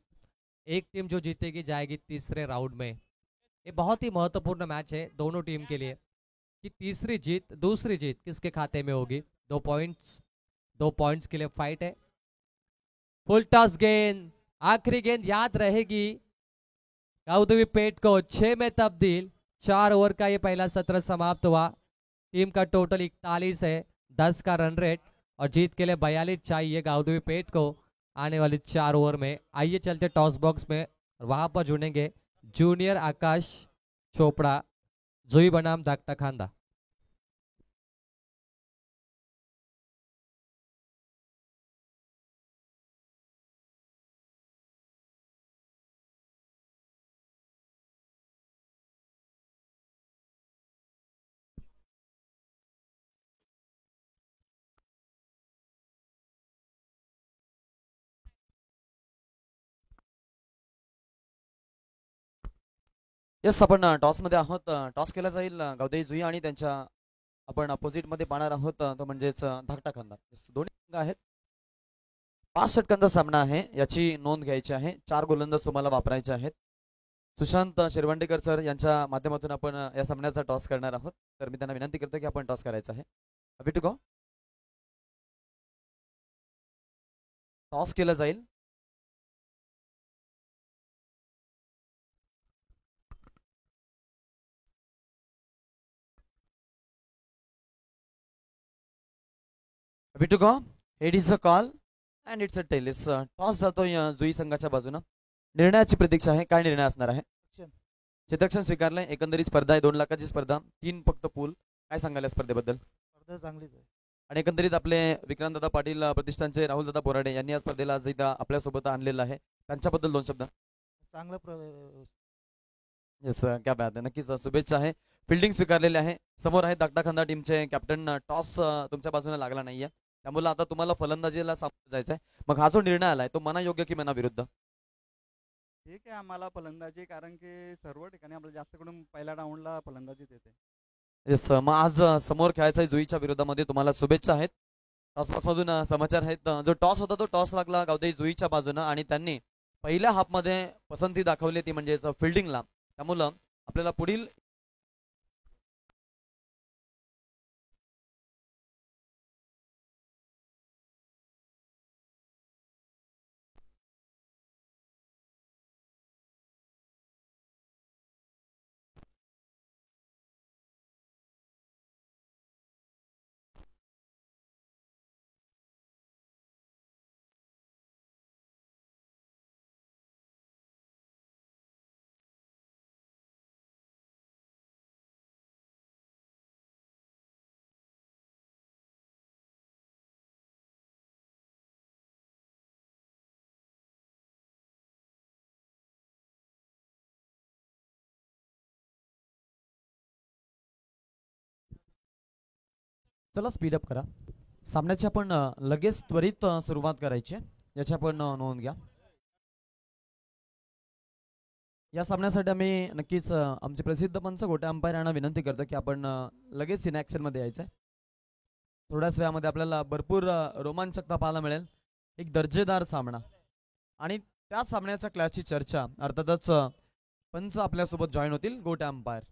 एक टीम जो जीतेगी जाएगी तीसरे राउंड में। ये बहुत ही महत्वपूर्ण मैच है दोनों टीम के लिए कि तीसरी जीत, दूसरी जीत किसके खाते में होगी। 2 पॉइंट्स के लिए फाइट है। फुल टॉस गेंद, आखिरी गेंद याद रहेगी। गाउदवी पेट को 6 में तब्दील। 4 ओवर का ये पहला सत्र समाप्त हुआ। टीम का टोटल 41 है, 10 का रन रेट और जीत के लिए 42 चाहिए गाउदवी पेट को आने वाले 4 ओवर में। आइए चलते टॉस बॉक्स में, वहां पर जुड़ेंगे जूनियर आकाश चोपड़ा, जुई बनाम धाकटा खांदा। येस, आपण टॉस मध्ये आहोत. टॉस केला जाईल गावदेवी जुई आणि त्यांच्या आपण अपोजिट मध्ये पाहणार आहोत तो म्हणजेच धाकटा खांदा. दोन्ही संघ आहेत. 5 षटकांचा सामना आहे, याची नोंद घ्यायची आहे. 4 गोलंदाज तुम्हाला वापरायचे आहेत. सुशांत शिरवंडेकर सर यांच्या माध्यमातून आपण या सामन्याचा टॉस करणार आहोत. तर मी त्यांना विनंती करतो की आपण टॉस करायचा आहे. Happy to go. टॉस केला जाईल. Happy to go. It is a call and it's a tails. Toss जातोय जुई संघाच्या बाजूनं. निर्णयाची प्रतीक्षा आहे. काय निर्णय असणार आहे? क्षेत्ररक्षण स्वीकारलंय. एकंदरीत स्पर्धा आहे 2 लाखाची स्पर्धा, 3 फक्त पूल. काय सांगाल या स्पर्धेबद्दल? स्पर्धा चांगलीच आहे. आणि एकंदरीत आपले विक्रांतदादा पाटील प्रतिष्ठानचे राहुलदादा बोराडे यांनी या स्पर्धेला आज इथं आपल्यासोबत आणलेलं आहे. त्यांच्याबद्दल 2 शब्द. चांगलं येस, क्या बात आहे. नक्कीच शुभेच्छा आहे. फिल्डिंग स्वीकारलेली आहे. समोर आहे धाकटा खांदा टीमचे कॅप्टन. टॉस तुमच्या बाजूने लागला नाहीये, त्यामुळे आता तुम्हाला फलंदाजीला सामोरं जायचं आहे. मग हा जो निर्णय आलाय तो मना योग्य की मना विरुद्ध? ठीक आहे आम्हाला फलंदाजी, कारण की सर्व ठिकाणी आपल्याला जास्त करून पहिल्या राऊंडला फलंदाजीच येते. येस, मग आज समोर खेळायचं आहे जुईच्या विरोधामध्ये. तुम्हाला शुभेच्छा आहेत. टॉस बॉक्स मधून समाचार आहेत. जो टॉस होता तो टॉस लागला गावदेवी जुईच्या बाजूनं आणि त्यांनी पहिल्या हाफमध्ये पसंती दाखवली ती म्हणजे फिल्डिंगला. त्यामुळं आपल्याला पुढील चला स्पीडअप करा. सामन्याची आपण लगेच त्वरित सुरुवात करायची आहे, याची आपण नोंद घ्या. या सामन्यासाठी आम्ही नक्कीच आमचे प्रसिद्ध पंच गोट्या अंपायर यांना विनंती करतो की आपण लगेच इन ॲक्शन मध्ये यायचं आहे. थोड्याच वेळामध्ये आपल्याला भरपूर रोमांचकता पाहायला मिळेल. एक दर्जेदार सामना आणि त्या सामन्याच्या क्लॅसची चर्चा अर्थातच पंच आपल्यासोबत जॉईन होतील गोट्या अंपायर.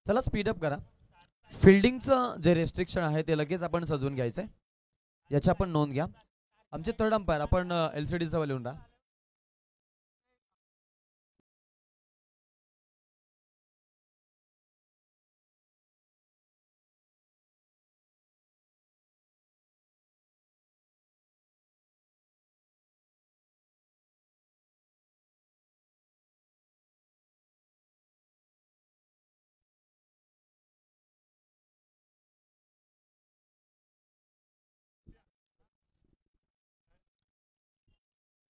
चला स्पीडअप करा. फिल्डिंगचं जे रेस्ट्रिक्शन आहे ते लगेच आपण सजवून घ्यायचंय, याची आपण नोंद घ्या. आमचे थर्ड अंपायर आपण LCD जवळ लिहून राहा.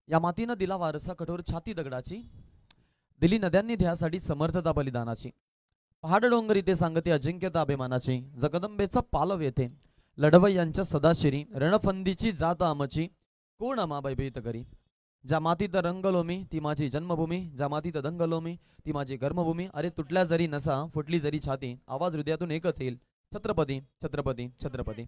या मातीनं दिला वारसा कठोर छाती दगडाची, दिली नद्यांनी ध्यासाठी समर्थता बलिदानाची. पहाड डोंगर इथे सांगते अजिंक्यता अभिमानाची, जगदंबेचा पालव येथे लढवय्यांच्या सदाशिरी, रणफंदीची जात आमची कोण आम्हा भयभीत करी. ज्या मातीत रंगलो मी ती माझी जन्मभूमी, ज्या मातीत दंगलो मी ती माझी कर्मभूमी. अरे तुटल्या जरी नसा फुटली जरी छाती, आवाज हृदयातून एकच येईल, छत्रपती छत्रपती छत्रपती.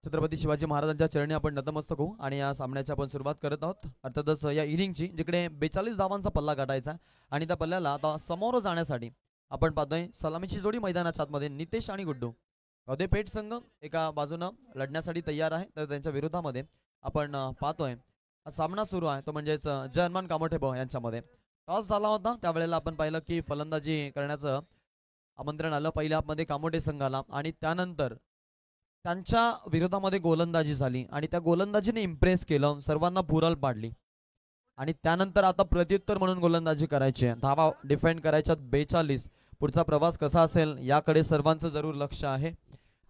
छत्रपती शिवाजी महाराजांच्या चरणी आपण नतमस्तक होऊ आणि या सामन्याची आपण सुरुवात करत आहोत. अर्थातच या इनिंगची, जिकडे 42 धावांचा पल्ला गाठायचा आणि त्या पल्ल्याला आता समोर जाण्यासाठी आपण पाहतोय सलामीची जोडी मैदानाच्या आतमध्ये नितेश आणि गुड्डू. गौदेपेठ संघ एका बाजूनं लढण्यासाठी तयार आहे, तर त्यांच्या विरोधामध्ये आपण पाहतोय सामना सुरू आहे, तो म्हणजेच जयमान कामोठेबो यांच्यामध्ये. टॉस झाला होता त्यावेळेला आपण पाहिलं की फलंदाजी करण्याचं आमंत्रण आलं पहिल्या हाफमध्ये कामोठे संघाला, आणि त्यानंतर त्यांच्या विरोधामध्ये गोलंदाजी झाली आणि त्या गोलंदाजीने इम्प्रेस केलं, सर्वांना पुरल पाडली. आणि त्यानंतर आता प्रत्युत्तर म्हणून गोलंदाजी करायची आहे, धावा डिफेंड करायच्या 42. पुढचा प्रवास कसा असेल याकडे सर्वांचं जरूर लक्ष आहे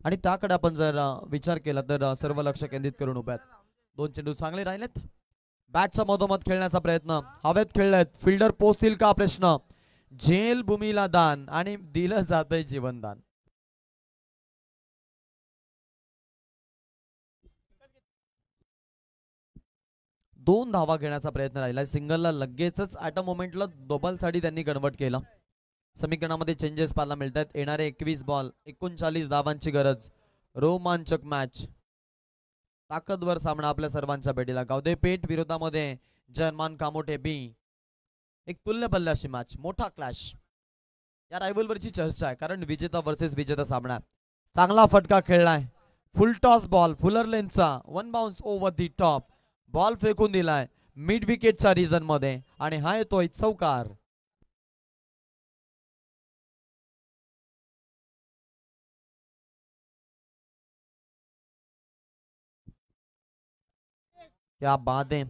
आणि त्याकडे आपण जर विचार केला तर सर्व लक्ष केंद्रित करून उभे आहेत. 2 चेंडू चांगले राहिलेत. बॅटचा मधोमध खेळण्याचा प्रयत्न, हवेत खेळलेत, फिल्डर पोचतील का प्रश्न. झेल भूमीला दान आणि दिलं जातंय जीवनदान. दोन धावा घेण्याचा प्रयत्न राहिला, सिंगलला लगेचच ऍट अ मोमेंटला डबल साठी त्यांनी कन्वर्ट केला. समीकरणामध्ये चेंजेस पाहायला मिळतात. येणारे 21 बॉल 39 धावांची गरज. रोमांचक मॅच, ताकदवर सामना आपल्या सर्वांच्या भेटीला. गावदेपेठ विरोधामध्ये जयमान कामोठे बी, एक तुल्य बल्ल्याशी मॅच, मोठा क्लॅश. या रायव्हलवरची चर्चा आहे कारण विजेता वर्सेस विजेता सामना. चांगला फटका खेळलाय, फुल टॉस बॉल, फुलर लेनचा 1 bounce over the top. Ball फेकून दिलाय मिड विकेटच्या रिजन मध्ये आणि हा येतोय चौकार. क्या बात आहे.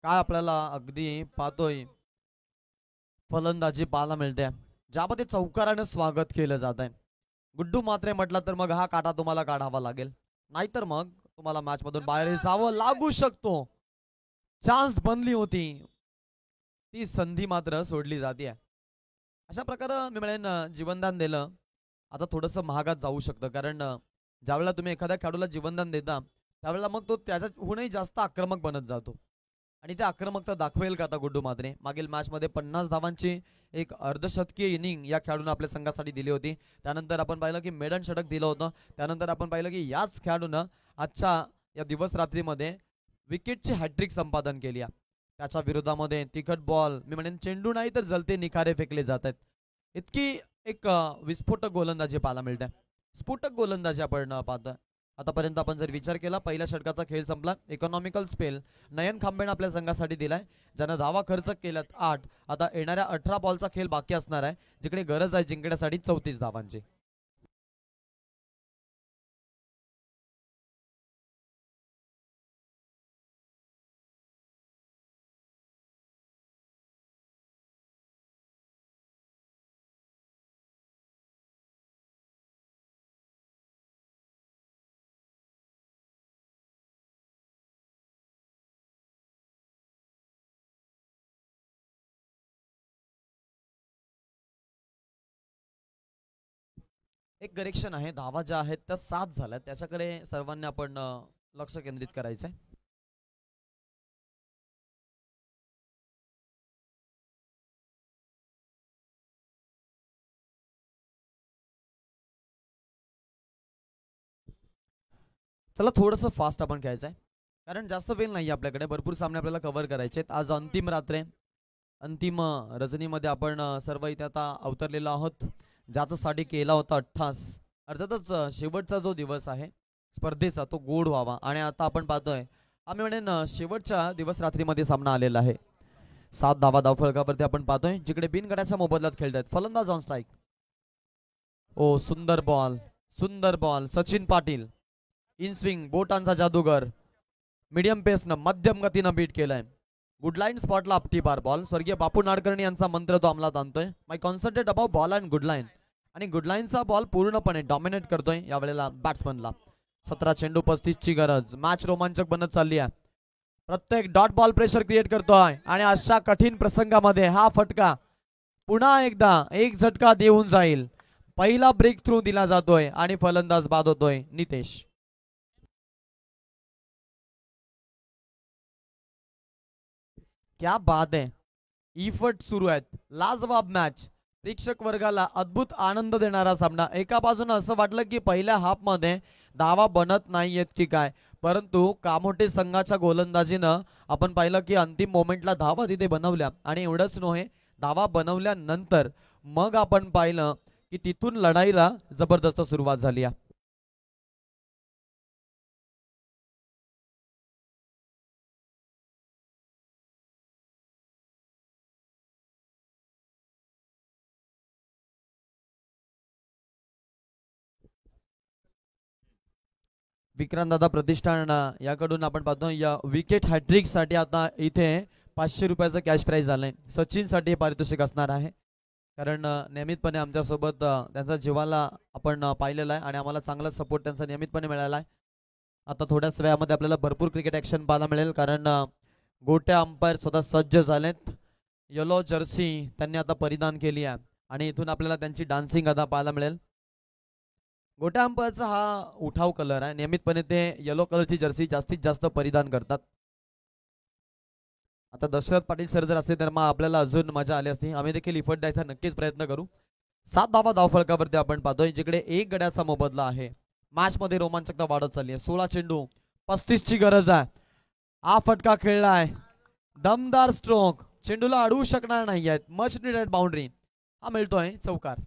काय आपल्याला अगदी पाहतोय फलंदाजी पाहायला मिळते ज्यामध्ये चौकारानं स्वागत केलं जात आहे. गुड्डू मात्रे म्हटलं तर मग हा काटा तुम्हाला काढावा लागेल, नाहीतर मग तुम्हाला मॅच मधून बाहेर जावं लागू शकतो. चान्स बनली होती, ती संधी मात्र सोडली जाते. अशा प्रकारे मी म्हणेन जीवनदान दिलं आता थोडंसं महागात जाऊ शकतं, कारण ज्यावेळेला तुम्ही एखाद्या खेळाडूला जीवनदान देता त्यावेळेला मग तो त्याच्याहूनही जास्त आक्रमक बनत जातो आणि ते आक्रमकता दाखवेल का आता गुड्डू मात्रे. मागील मॅच मध्ये 50 धावांची एक अर्धशतकीय इनिंग या खेळाडूने आपल्या संघासाठी दिली होती. त्यानंतर आपण पाहिलं की मेडन षटक दिलं होतं. त्यानंतर आपण पाहिलं की याच खेळाडूनं आजच्या या दिवस रात्रीमध्ये विकेटची हॅट्रिक संपादन केली. त्याच्या विरोधामध्ये तिखट बॉल, मी म्हणेन चेंडू नाही तर जलते निखारे फेकले जात आहेत. इतकी एक विस्फोटक गोलंदाजी पाहायला मिळते, स्फोटक गोलंदाजी आपण पाहतोय. आतापर्यंत आपण जर विचार केला पहिल्या षटकाचा खेळ संपला. इकॉनॉमिकल स्पेल नयन खांबेने आपल्या संघासाठी दिलाय, ज्यानं धावा खर्च केल्यात 8. आता येणाऱ्या 18 बॉलचा खेळ बाकी असणार आहे, जिकडे गरज आहे जिंकण्यासाठी 34 धावांची. एक करेक्शन आहे, धावा ज्या आहेत त्या 7 झाल्या, त्याच्याकडे सर्वांनी आपण लक्ष केंद्रित करायचंय. चला थोडंसं फास्ट आपण खेळायचंय कारण जास्त वेळ नाही आपल्याकडे, भरपूर सामने आपल्याला कव्हर करायचे. आज अंतिम रात्र आहे, अंतिम रजनीमध्ये आपण सर्व इथे आता अवतरलेलो आहोत, ज्याच्यासाठी केला होता अट्टास. अर्थातच शेवटचा जो दिवस आहे स्पर्धेचा तो गोड व्हावा, आणि आता आपण पाहतोय आम्ही म्हणेन शेवटच्या दिवस रात्रीमध्ये सामना आलेला आहे. 7 धावा धावफलकावरती आपण पाहतोय, जिकडे बिनगड्याच्या मोबदल्यात खेळतायत. फलंदाज ऑन स्ट्राईक. ओ सुंदर बॉल, सुंदर ball. Sachin Patil in swing, बोटांचा जादूगर. मीडियम पेसनं मध्यम गतीनं बीट केलंय. गुड लाईन स्पॉटला आपटी बार बॉल. स्वर्गीय बापू नाडकर्णी यांचा मंत्र तो अंमलात आणतोय. My concentrate about ball and good line. आणि गुड लाईनचा बॉल पूर्णपणे डॉमिनेट करतोय यावेळेला बॅट्समनला. 17 चेंडू 35 ची गरज. मॅच रोमांचक बनत चालली आहे. प्रत्येक डॉट बॉल प्रेशर क्रिएट करतोय, आणि अशा कठीण प्रसंगामध्ये हा फटका पुन्हा एकदा एक झटका देऊन जाईल. पहिला ब्रेक थ्रू दिला जातोय आणि फलंदाज बाद होतोय नितेश. क्या बात आहे. इफर्ट सुरू आहेत. लाजवाब मॅच. प्रेक्षक वर्गाला अद्भुत आनंद देणारा सामना. एका बाजूने असं वाटलं की पहिल्या हाफ मध्ये धावा बनत नाहीयेत की काय, परंतु कामोठे संघाच्या गोलंदाजीनं आपण पाहिलं की अंतिम मोमेंटला धावा तिथे बनवल्या. आणि एवढंच नव्हे, धावा बनवल्यानंतर मग आपण पाहिलं की तिथून लढाईला जबरदस्त सुरुवात झाली आहे. विक्रांत दादा प्रतिष्ठान याकडून आपण पाहतो या विकेट हॅट्रिक साठी आता इथे 500 रुपयाचं कॅश प्राइज झालंय. सचिन साठी पारितोषिक असणार आहे, कारण नियमितपणे आमच्यासोबत त्यांचा जीवाला आपण पाहिलेला आहे आणि आम्हाला चांगला सपोर्ट त्यांचा नियमितपणे मिळाला आहे. आता थोड्याच वेळामध्ये आपल्याला भरपूर क्रिकेट ॲक्शन पाहायला मिळेल, कारण गोट्या अंपायर स्वतः सज्ज झालेत. येलो जर्सी त्यांनी आता परिधान केली आहे आणि इथून आपल्याला त्यांची डान्सिंग आता पाहायला मिळेल. गोट्या अंपायरचा हा उठाव कलर आहे. नियमितपणे ते येलो कलरची जर्सी जास्तीत जास्त परिधान करतात. आता दशरथ पाटील सर जर असते तर मग आपल्याला अजून मजा आली असती. आम्ही देखील इफर्ट द्यायचा नक्कीच प्रयत्न करू. 7 धावा धावफलकावरती आपण पाहतोय, जिकडे 1 गड्याचा मोबदला आहे. मॅच मध्ये रोमांचकता वाढत चालली आहे. 16 चेंडू 35 ची गरज आहे. हा फटका खेळलाय. दमदार स्ट्रोक. चेंडूला अडवू शकणार नाही आहेत. Much needed boundary. हा मिळतोय चौकार.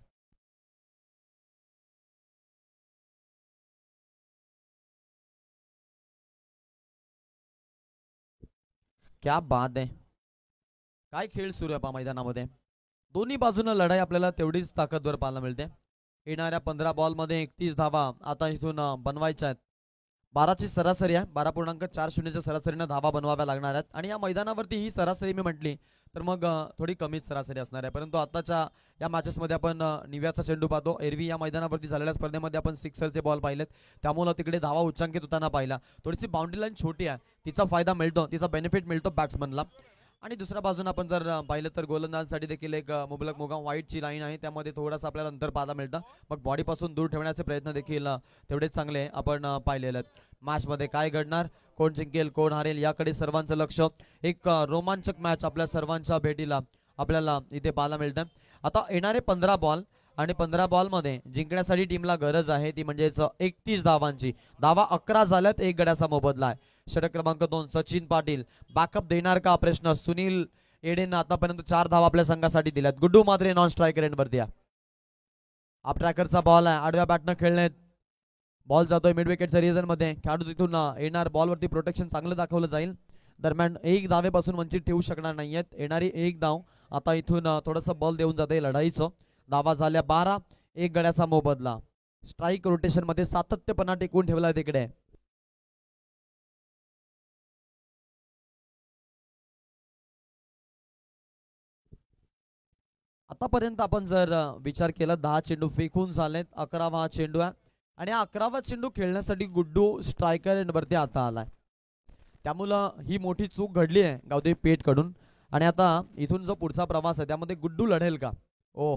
क्या बात आहे. काय खेळ सुरू आहे पा मैदानामध्ये. दोन्ही बाजूने लढाई आपल्याला तेवढीच ताकदवर पाहायला मिळते. येणाऱ्या 15 बॉलमध्ये 31 धावा आता इथून बनवायच्या आहेत. 12ची सरासरी आहे. 12.40च्या सरासरीनं धावा बनवाव्या लागणार आहेत. आणि या मैदानावरती ही सरासरी मी म्हटली तर मग थोडी कमीच सरासरी असणार आहे. परंतु आताच्या या मॅचेसमध्ये आपण निव्याचा चेंडू पाहतो. एरवी या मैदानावरती झालेल्या स्पर्धेमध्ये आपण सिक्सरचे बॉल पाहिलेत, त्यामुळे तिकडे धावा उच्चांकित होताना पाहिला. थोडीशी बाउंड्री लाईन छोटी आहे, तिचा फायदा मिळतो, तिचा बेनिफिट मिळतो बॅट्समनला. आणि दुसऱ्या बाजूने आपण जर पाहिलं तर गोलंदाजांसाठी देखील एक मुबलक मुगाम व्हाईटची लाईन आहे, त्यामध्ये थोडासा आपल्याला अंतर पाहायला मिळतं. मग बॉडीपासून दूर ठेवण्याचे प्रयत्न देखील तेवढेच चांगले आपण पाहिलेले आहेत. मॅचमध्ये काय घडणार, कोण जिंकेल कोण हारेल याकडे सर्वांचं लक्ष. एक रोमांचक मॅच आपल्या सर्वांच्या भेटीला आपल्याला इथे पाहायला मिळतं. आता येणारे 15 बॉल आणि 15 बॉलमध्ये जिंकण्यासाठी टीमला गरज आहे ती म्हणजेच 31 धावांची. धावा 11 झाल्यात. 1 गड्याचा मोबदला आहे. षटक क्रमांक 2 सचिन पाटील. बॅकअप देणार का प्रश्न. सुनील एडेनं आतापर्यंत 4 धावा आपल्या संघासाठी दिल्यात. गुड्डू मात्रे नॉन स्ट्रायकर एंडवरती आहे. आप ट्रॅकरचा बॉल आहे. आडव्या बॅटनं खेळणे. बॉल जातोय मिड विकेटच्या रिजन मध्ये. खेळाडू तिथून येणार. बॉलवरती प्रोटेक्शन चांगलं दाखवलं जाईल. दरम्यान 1 धावेपासून वंचित ठेवू शकणार नाहीयेत. येणारी 1 धाव आता इथून थोडंसं बॉल देऊन जाते लढाईचं. धावा झाल्या 12. 1 गड्याचा मोबदला. स्ट्राईक रोटेशन मध्ये सातत्यपणा टिकून ठेवलाय तिकडे. आतापर्यंत आपण जर विचार केला 10 चेंडू फेकून झालेत. 11वा चेंडू आहे आणि 11वा चेंडू खेळण्यासाठी गुड्डू स्ट्रायकर वरती आता आलाय. त्यामुळं ही मोठी चूक घडली आहे गावदेवी पेठ कडून. आणि आता इथून जो पुढचा प्रवास आहे त्यामध्ये गुड्डू लढेल का. ओ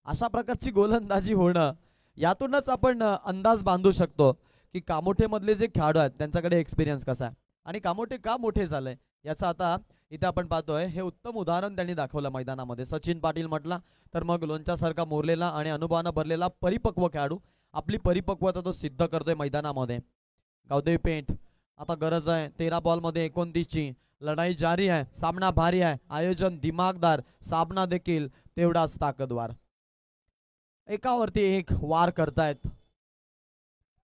अशा प्रकारची गोलंदाजी होणं, यातूनच आपण अंदाज बांधू शकतो की कामोठे मधले जे खेळाडू आहेत त्यांच्याकडे एक्सपिरियन्स कसा आहे आणि कामोठे का मोठे झाले याचा आता इथे आपण पाहतोय. हे उत्तम उदाहरण त्यांनी दाखवलं मैदानामध्ये. सचिन पाटील म्हटला तर मग लोणच्यासारखा मोरलेला आणि अनुभवानं भरलेला परिपक्व खेळाडू आपली परिपक्वता तो सिद्ध करतोय मैदानामध्ये. गावदेवी पेठ आता गरज आहे 13 बॉलमध्ये 29ची. लढाई जारी आहे, सामना भारी आहे, आयोजन दिमागदार, सामना देखील तेवढाच ताकदवार. एकावरती एक वार करतायत.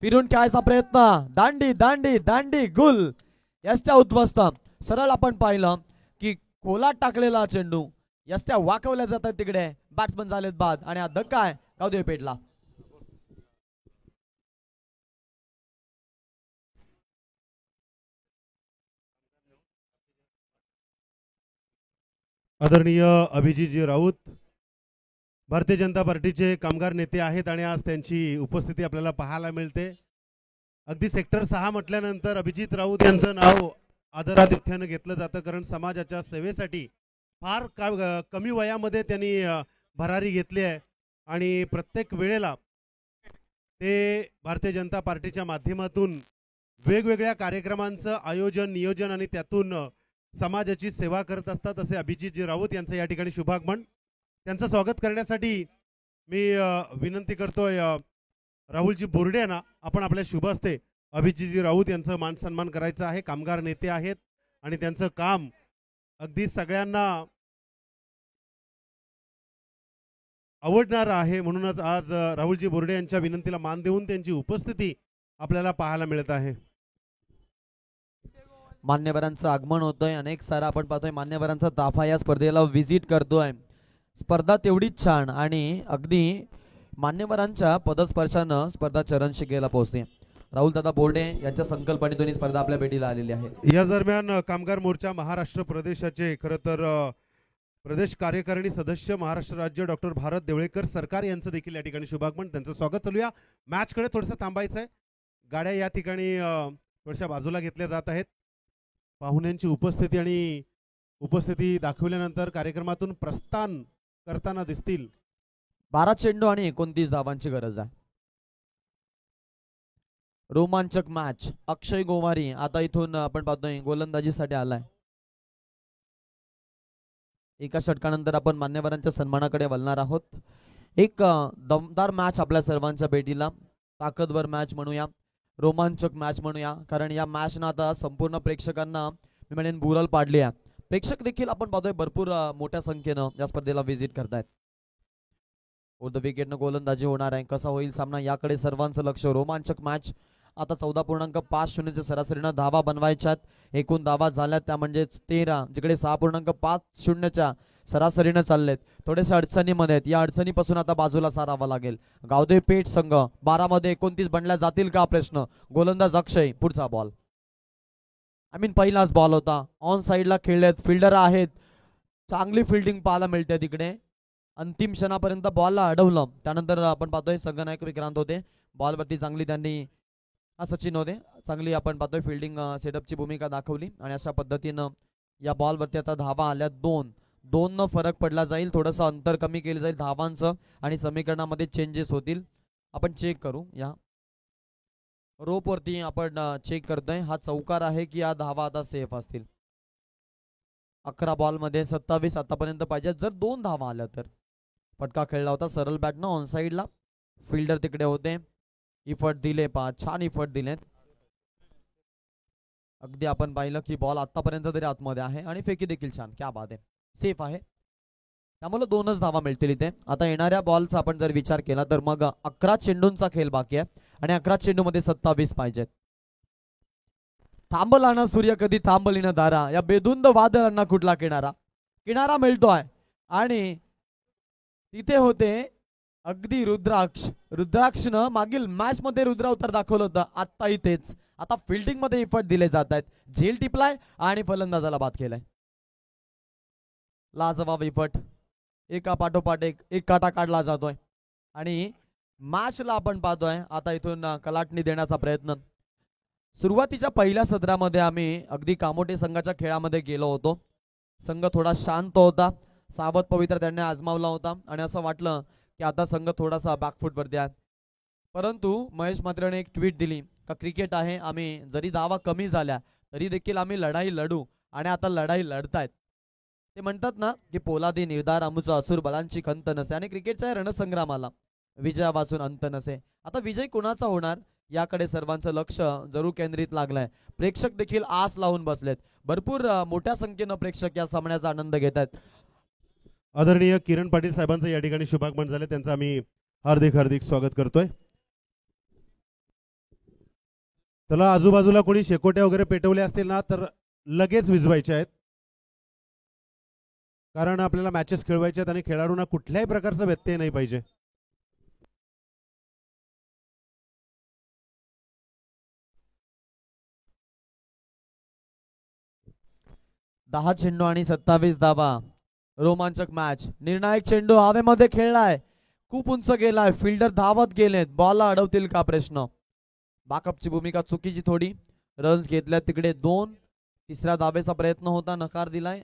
फिरून खेळायचा प्रयत्न, दांडी दांडी दांडी गुल, यष्ट्या उद्ध्वस्त. सरळ आपण पाहिलं की खोलात टाकलेला चेंडू, यष्ट्या वाकवल्या जातात तिकडे, बॅट्समन झालेत बाद आणि हा धक्का आहे गावदेवी पेठला. आदरणीय अभिजितजी राऊत भारतीय जनता पार्टीचे कामगार नेते आहेत आणि आज त्यांची उपस्थिती आपल्याला पाहायला मिळते. अगदी सेक्टर 6 म्हटल्यानंतर अभिजित राऊत यांचं नाव आदरातिथ्यानं घेतलं जातं, कारण समाजाच्या सेवेसाठी फार कमी वयामध्ये त्यांनी भरारी घेतली आहे आणि प्रत्येक वेळेला ते भारतीय जनता पार्टीच्या माध्यमातून वेगवेगळ्या कार्यक्रमांचं आयोजन नियोजन आणि त्यातून समाजाची सेवा करत असतात. असे अभिजितजी राऊत यांचं या ठिकाणी शुभागमन. त्यांचं स्वागत करण्यासाठी मी विनंती करतोय राहुलजी बोर्डे यांना, आपण आपल्या शुभ हस्ते अभिजितजी राऊत यांचं मान सन्मान करायचं आहे. कामगार नेते आहेत आणि त्यांचं काम अगदी सगळ्यांना आवडणार आहे, म्हणूनच आज राहुलजी बोर्डे यांच्या विनंतीला मान देऊन त्यांची उपस्थिती आपल्याला पाहायला मिळत आहे. मान्यवरांचं आगमन होतंय, अनेक सारा आपण पाहतोय मान्यवरांचा ताफा या स्पर्धेला व्हिजिट करतोय. स्पर्धा तेवढीच छान आणि अगदी मान्यवरांच्या पदस्पर्शानं स्पर्धा चरण शिगेला पोहोचते. राहुल दादा बोर्डे यांच्या संकल्पनेतून ही स्पर्धा आपल्या भेटीला आलेली आहे. या दरम्यान कामगार मोर्चा महाराष्ट्र प्रदेशाचे खरं तर प्रदेश कार्यकारिणी सदस्य महाराष्ट्र राज्य डॉक्टर भारत देवळेकर सरकार यांचं देखील या ठिकाणी शुभागमन. त्यांचं स्वागत चालूया. मॅचकडे थोडंसं थांबायचं आहे. गाड्या या ठिकाणी थोड्याशा बाजूला घेतल्या जात आहेत. पाहुण्यांची उपस्थिती आणि उपस्थिती दाखवल्यानंतर कार्यक्रमातून प्रस्थान करताना दिसतील. 12 चेंडू आणि 29 धावांची गरज आहे. रोमांचक मॅच. अक्षय गोवारी आता इथून आपण पाहतोय गोलंदाजीसाठी आलाय. एका षटकानंतर आपण मान्यवरांच्या सन्मानाकडे वळणार आहोत. एक दमदार मॅच आपल्या सर्वांच्या भेटीला, ताकदवर मॅच म्हणूया, रोमांचक मॅच म्हणूया, कारण या मॅचनं आता संपूर्ण प्रेक्षकांना मी म्हणेन बुरल पाडली आहे. प्रेक्षक देखील आपण पाहतोय भरपूर मोठ्या संख्येनं या स्पर्धेला व्हिजिट करतायत. द विकेटनं गोलंदाजी होणार आहे. कसा होईल सामना याकडे सर्वांचं लक्ष. रोमांचक मॅच. आता 14.50 सरासरीनं धावा बनवायच्यात. एकूण धावा झाल्यात त्या म्हणजे 13, जिकडे 6.50 सरासरीनं चाललेत. थोडेसे अडचणीमध्ये आहेत. या अडचणीपासून आता बाजूला सारावा लागेल. गावदेवी पेठ संघ 12 मध्ये 29 बनल्या जातील का प्रश्न. गोलंदाज अक्षय. पुढचा बॉल. पहिलाच बॉल होता. ऑन साईडला खेळलेत, फिल्डर आहेत, चांगली फिल्डिंग पाहायला मिळते तिकडे. अंतिम क्षणापर्यंत बॉलला अडवलं. त्यानंतर आपण पाहतोय संघनायक विक्रांत होते. बॉलवरती चांगली त्यांनी सचिन होते, चांगली आपण पाहतोय फिल्डिंग सेटअपची भूमिका दाखवली आणि अशा पद्धतीनं या बॉलवरती आता धावा आल्या 2 न फरक पडला जाईल. थोडंसं अंतर कमी केलं जाईल धावांचं आणि समीकरणामध्ये चेंजेस होतील. आपण चेक करू. या रोप वरती आपण चेक करतोय हा चौकार आहे की या धावा आता सेफ असतील. 11 बॉल मध्ये 27 आतापर्यंत पाहिजे. जर 2 धावा आल्या तर. फटका खेळला होता सरळ बॅटनं ऑन साईडला. फिल्डर तिकडे होते. इफर्ट दिले, छान इफर्ट दिलेत. अगदी आपण पाहिलं की बॉल आतापर्यंत तरी आतमध्ये आहे आणि फेकी देखील छान. क्या बात आहे. सेफ आहे. त्यामुळे 2च धावा मिळतील इथे. आता येणाऱ्या बॉलचा आपण जर विचार केला तर मग 11 चेंडूंचा खेळ बाकी आहे आणि 11 चेंडू मध्ये 27 पाहिजेत. थांबला ना सूर्य कधी थांबली ना धारा. या बेधुंद वादळांना कुठला किनारा मिळतोय आणि तिथे होते अगदी रुद्राक्षनं मागील मॅच मध्ये रुद्र अवतार दाखवलं होतं. आता इथेच आता फिल्डिंग मध्ये इफर्ट दिले जात आहेत. झेल टिपलाय आणि फलंदाजाला बाद केलाय. लाजवाब इफर्ट. एका पाठोपाठ एक काटा काढला जातोय आणि मॅचला आपण पाहतोय आता इथून कलाटणी देण्याचा प्रयत्न. सुरुवातीच्या पहिल्या सत्रामध्ये आम्ही अगदी कामोठे संघाच्या खेळामध्ये गेलो होतो. संघ थोडा शांत होता, सावध पवित्र त्यांनी आजमावला होता आणि असं वाटलं की आता संघ थोडासा बॅकफूट वरती आहे. परंतु महेश म्हात्रेने एक ट्विट दिली का क्रिकेट आहे, आम्ही जरी धावा कमी झाल्या तरी देखील आम्ही लढाई लढू आणि आता लढाई लढतायत. ते म्हणतात ना की पोलादी निर्धार आमचा असुर बलांची खंत नसे आणि क्रिकेटच्या रणसंग्रामाला विजया वाचून अंत नसे. आता विजय कोणाचा होणार याकडे सर्वांचं लक्ष जरूर केंद्रित लागलंय. प्रेक्षक देखील आस लावून बसलेत. भरपूर मोठ्या संख्येनं प्रेक्षक या सामन्याचा आनंद घेत आहेत. आदरणीय किरण पाटील साहेबांचं या ठिकाणी शुभागमन झाले, त्यांचं आम्ही हार्दिक हार्दिक स्वागत करतोय. चला, आजूबाजूला कोणी शेकोट्या वगैरे पेटवले असतील ना तर लगेच विझवायचे आहेत, कारण आपल्याला मॅचेस खेळवायचे आहेत आणि खेळाडूंना कुठल्याही प्रकारचा व्यत्यय नाही पाहिजे. दहा चेंडू आणि 27 धावा. रोमांचक मॅच. निर्णायक चेंडू हवेमध्ये खेळलाय, खूप उंच गेलाय, फिल्डर धावत गेलेत. बॉलला अडवतील का प्रश्न. बॅकअपची भूमिका चुकीची थोडी. रन्स घेतल्या तिकडे 2. तिसऱ्या धावेचा प्रयत्न होता, नकार दिलाय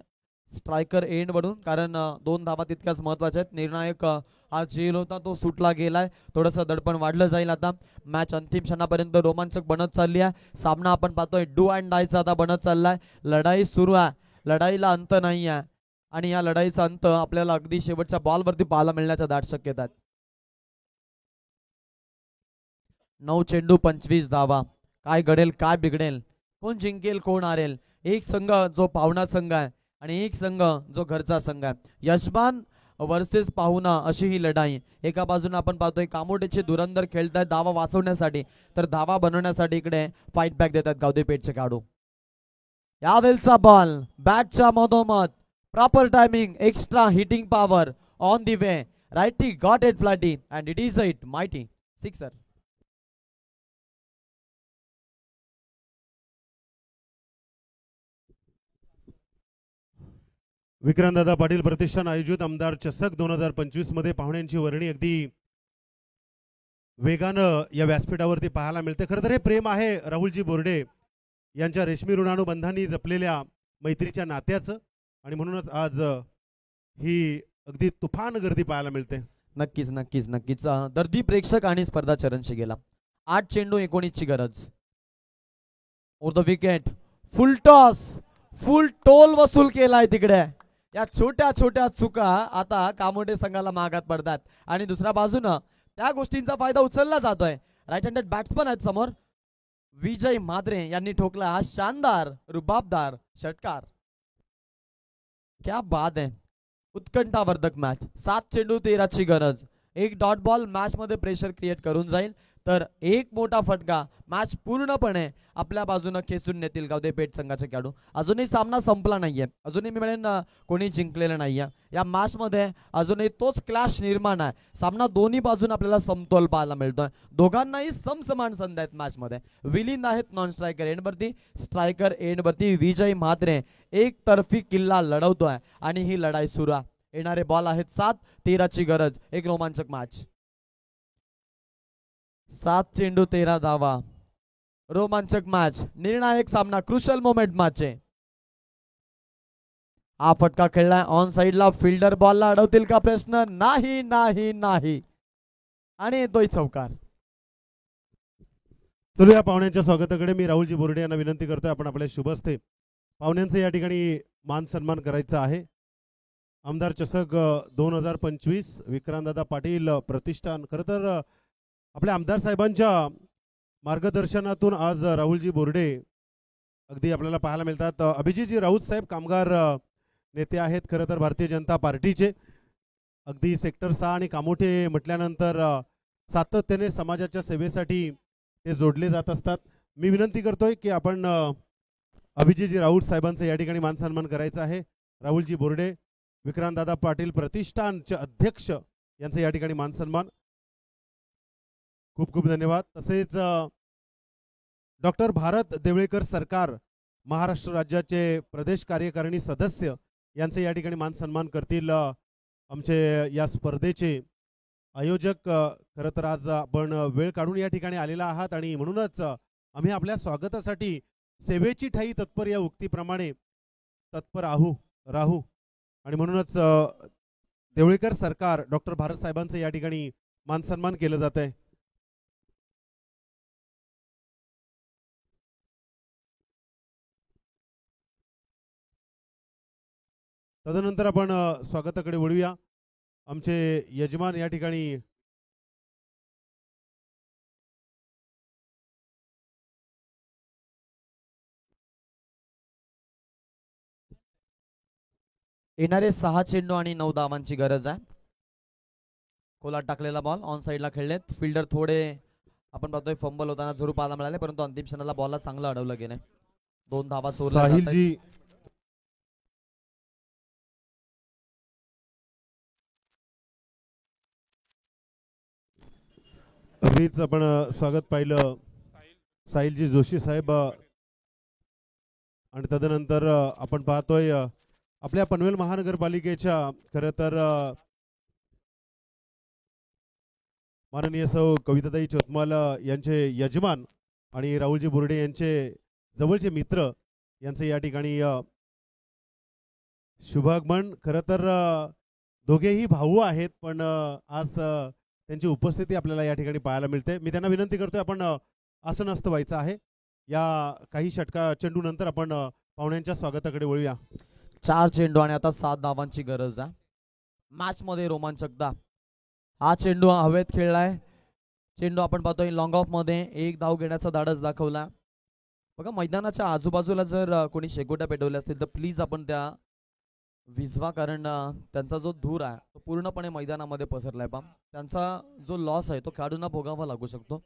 स्ट्रायकर एंड वरून, कारण 2 धावा तितक्याच महत्वाच्या आहेत. निर्णायक हा झेल होता तो सुटला गेलाय. थोडंसं दडपण वाढलं जाईल. आता मॅच अंतिम क्षणापर्यंत रोमांचक बनत चालली आहे. सामना आपण पाहतोय डू अँड डायचा आता बनत चाललाय. लढाई सुरू आहे, लढाईला अंत नाही आहे आणि या लढाईचा अंत आपल्याला अगदी शेवटच्या बॉलवरती पाहायला मिळण्याच्या दाट शक्यता आहेत. 9 चेंडू 25 धावा. काय घडेल काय बिघडेल, कोण जिंकेल कोण हारेल. एक संघ जो पाहुणा संघ आहे आणि एक संघ जो घरचा संघ आहे. यजमान वर्सेस पाहुणा अशी ही लढाई. एका बाजूने आपण पाहतोय कामोटेचे धुरंधर खेळतायत धावा वाचवण्यासाठी, तर धावा बनवण्यासाठी इकडे फाईट बॅक देतात गावदेपेठचे खेळाडू. यावेळचा बॉल बॅटच्या मधोमध, proper timing, extra hitting power on the way. Righty got it flatty and it is it mighty sixer. विक्रांतदादा पाटील प्रतिष्ठान आयोजित आमदार चषक 2025 मध्ये पाहुण्यांची वर्णी अगदी वेगानं या व्यासपीठावरती पाहायला मिळते. खरं तर हे प्रेम आहे राहुलजी बोर्डे यांच्या रेशमी ऋणानुबंधांनी जपलेल्या मैत्रीच्या नात्याचं, आणि म्हणूनच आज ही अगदी तुफान गर्दी पाहायला मिळते. नक्कीच नक्कीच नक्कीच. दर्दी प्रेक्षक आणि स्पर्धा चरणशी गेला. 8 चेंडू 19 ची गरज. Over the wicket, full toss, full toll वसूल केलाय तिकडे. या छोट्या छोट्या चुका आता कामोटे संघाला मागात पडतात आणि दुसऱ्या बाजूनं त्या गोष्टींचा फायदा उचलला जातोय. राईट हँडेड बॅट्समन आहेत समोर. विजय म्हात्रे यांनी ठोकला हा शानदार रुबाबदार षटकार. क्या बात आहे. उत्कंठावर्धक मॅच. 7 चेंडू 13 ची गरज. एक डॉट बॉल मॅच मध्ये प्रेशर क्रिएट करून जाईल, तर एक मोठा फटका मॅच पूर्णपणे आपल्या बाजूने खेचून नेतील गावदेपेठ संघाचे खेळाडू. अजूनही सामना संपला नाहीये, अजूनही मी म्हणेन कोणी जिंकलेलं नाहीये. या मॅच मध्ये अजूनही तोच क्लॅश निर्माण आहे. सामना दोन्ही बाजून आपल्याला समतोल पाहायला मिळतोय. दोघांनाही समसमान संधी आहेत मॅच मध्ये. विलीन आहेत नॉन स्ट्रायकर एंड वरती. स्ट्रायकर एंड वरती विजय म्हात्रे एक तर्फी किल्ला लढवतोय आणि ही लढाई सुरू आहे. येणारे बॉल आहेत 7, 13 ची गरज. एक रोमांचक मॅच. 7 चेंडू 13 धावा. रोमांचक मॅच, निर्णायक सामना, क्रुशल मोमेंट मॅच आहे. हा फटका खेळलाय ऑन साइडला. फिल्डर बॉलला अडवतील का प्रश्न. नाही नाही नाही, आणि येतोय चौकार. चलो, या पाहुण्यांच्या स्वागताकडे मी राहुलजी बोर्डे यांना विनंती करतोय, आपण आपल्या शुभ हस्ते पाहुण्यांचं या ठिकाणी मान सन्मान करायचा आहे. आमदार चषक 2025 विक्रांतदादा पाटील प्रतिष्ठान. खरं तर आपल्या आमदार साहेबांच्या मार्गदर्शनातून आज राहुलजी बोर्डे अगदी आपल्याला पाहायला मिळतात. अभिजितजी राऊत साहेब कामगार नेते आहेत खरं तर भारतीय जनता पार्टीचे. अगदी सेक्टर 6 आणि कामोठे म्हटल्यानंतर सातत्याने समाजाच्या सेवेसाठी ते जोडले जात असतात. मी विनंती करतोय की आपण अभिजितजी राऊत साहेबांचं या ठिकाणी मान सन्मान करायचा आहे. राहुलजी बोर्डे विक्रांतदादा पाटील प्रतिष्ठानचे अध्यक्ष यांचं या ठिकाणी मान सन्मान. खूप खूप धन्यवाद. तसेच डॉक्टर भारत देवळेकर सरकार महाराष्ट्र राज्याचे प्रदेश कार्यकारिणी सदस्य यांचे या ठिकाणी मान सन्मान करतील आमचे या स्पर्धेचे आयोजक. खरं तर आज आपण वेळ काढून या ठिकाणी आलेला आहात आणि म्हणूनच आम्ही आपल्या स्वागतासाठी सेवेची ठाई तत्पर या उक्तीप्रमाणे तत्पर राहू आणि म्हणूनच देवळेकर सरकार डॉक्टर भारत साहेबांचं या ठिकाणी मान सन्मान केलं जात आहे. तदनंतर आपण स्वागताकडे वळूया. आमचे यजमान या ठिकाणी येणारे 6 चेंडू आणि 9 धावांची गरज आहे. खोलात टाकलेला बॉल ऑन साईडला खेळलेत. फिल्डर थोडे आपण पाहतोय फंबल होताना जरूर पाहायला मिळाले, परंतु अंतिम क्षणाला बॉलला चांगलं अडवलं गेलं. 2 धावा चोरल्या जात आहेत. साहिलजी अगदीच आपण स्वागत पाहिलं साहिलजी जोशी साहेब आणि तदनंतर आपण पाहतोय आपल्या पनवेल महानगरपालिकेच्या खरं तर माननीय सौ कविताताई चोतमाल यांचे यजमान आणि राहुलजी बोर्डे यांचे जवळचे मित्र यांचे या ठिकाणी शुभागमन. खरं तर दोघेही भाऊ आहेत, पण आज त्यांची उपस्थिती आपल्याला या ठिकाणी पाहायला मिळते. मी त्यांना विनंती करतोय आपण आसनस्थ व्हायचं आहे. या काही चेंडू नंतर आपण पाहुण्यांच्या स्वागताकडे वळूया. 4 चेंडू आणि आता 7 धावांची गरज आहे. मॅच मध्ये रोमांचकता. हा चेंडू हवेत खेळलाय. चेंडू आपण पाहतोय लॉंग ऑफ मध्ये 1 धाव घेण्याचा धाडस दाखवला. बघा मैदानाच्या आजूबाजूला जर कोणी शेकोट्या पेटवल्या असतील तर प्लीज आपण त्या विझवा, कारण त्यांचा जो धूर आहे तो पूर्णपणे मैदानामध्ये पसरलाय. पा त्यांचा जो लॉस आहे तो खेळाडूंना भोगावा लागू शकतो.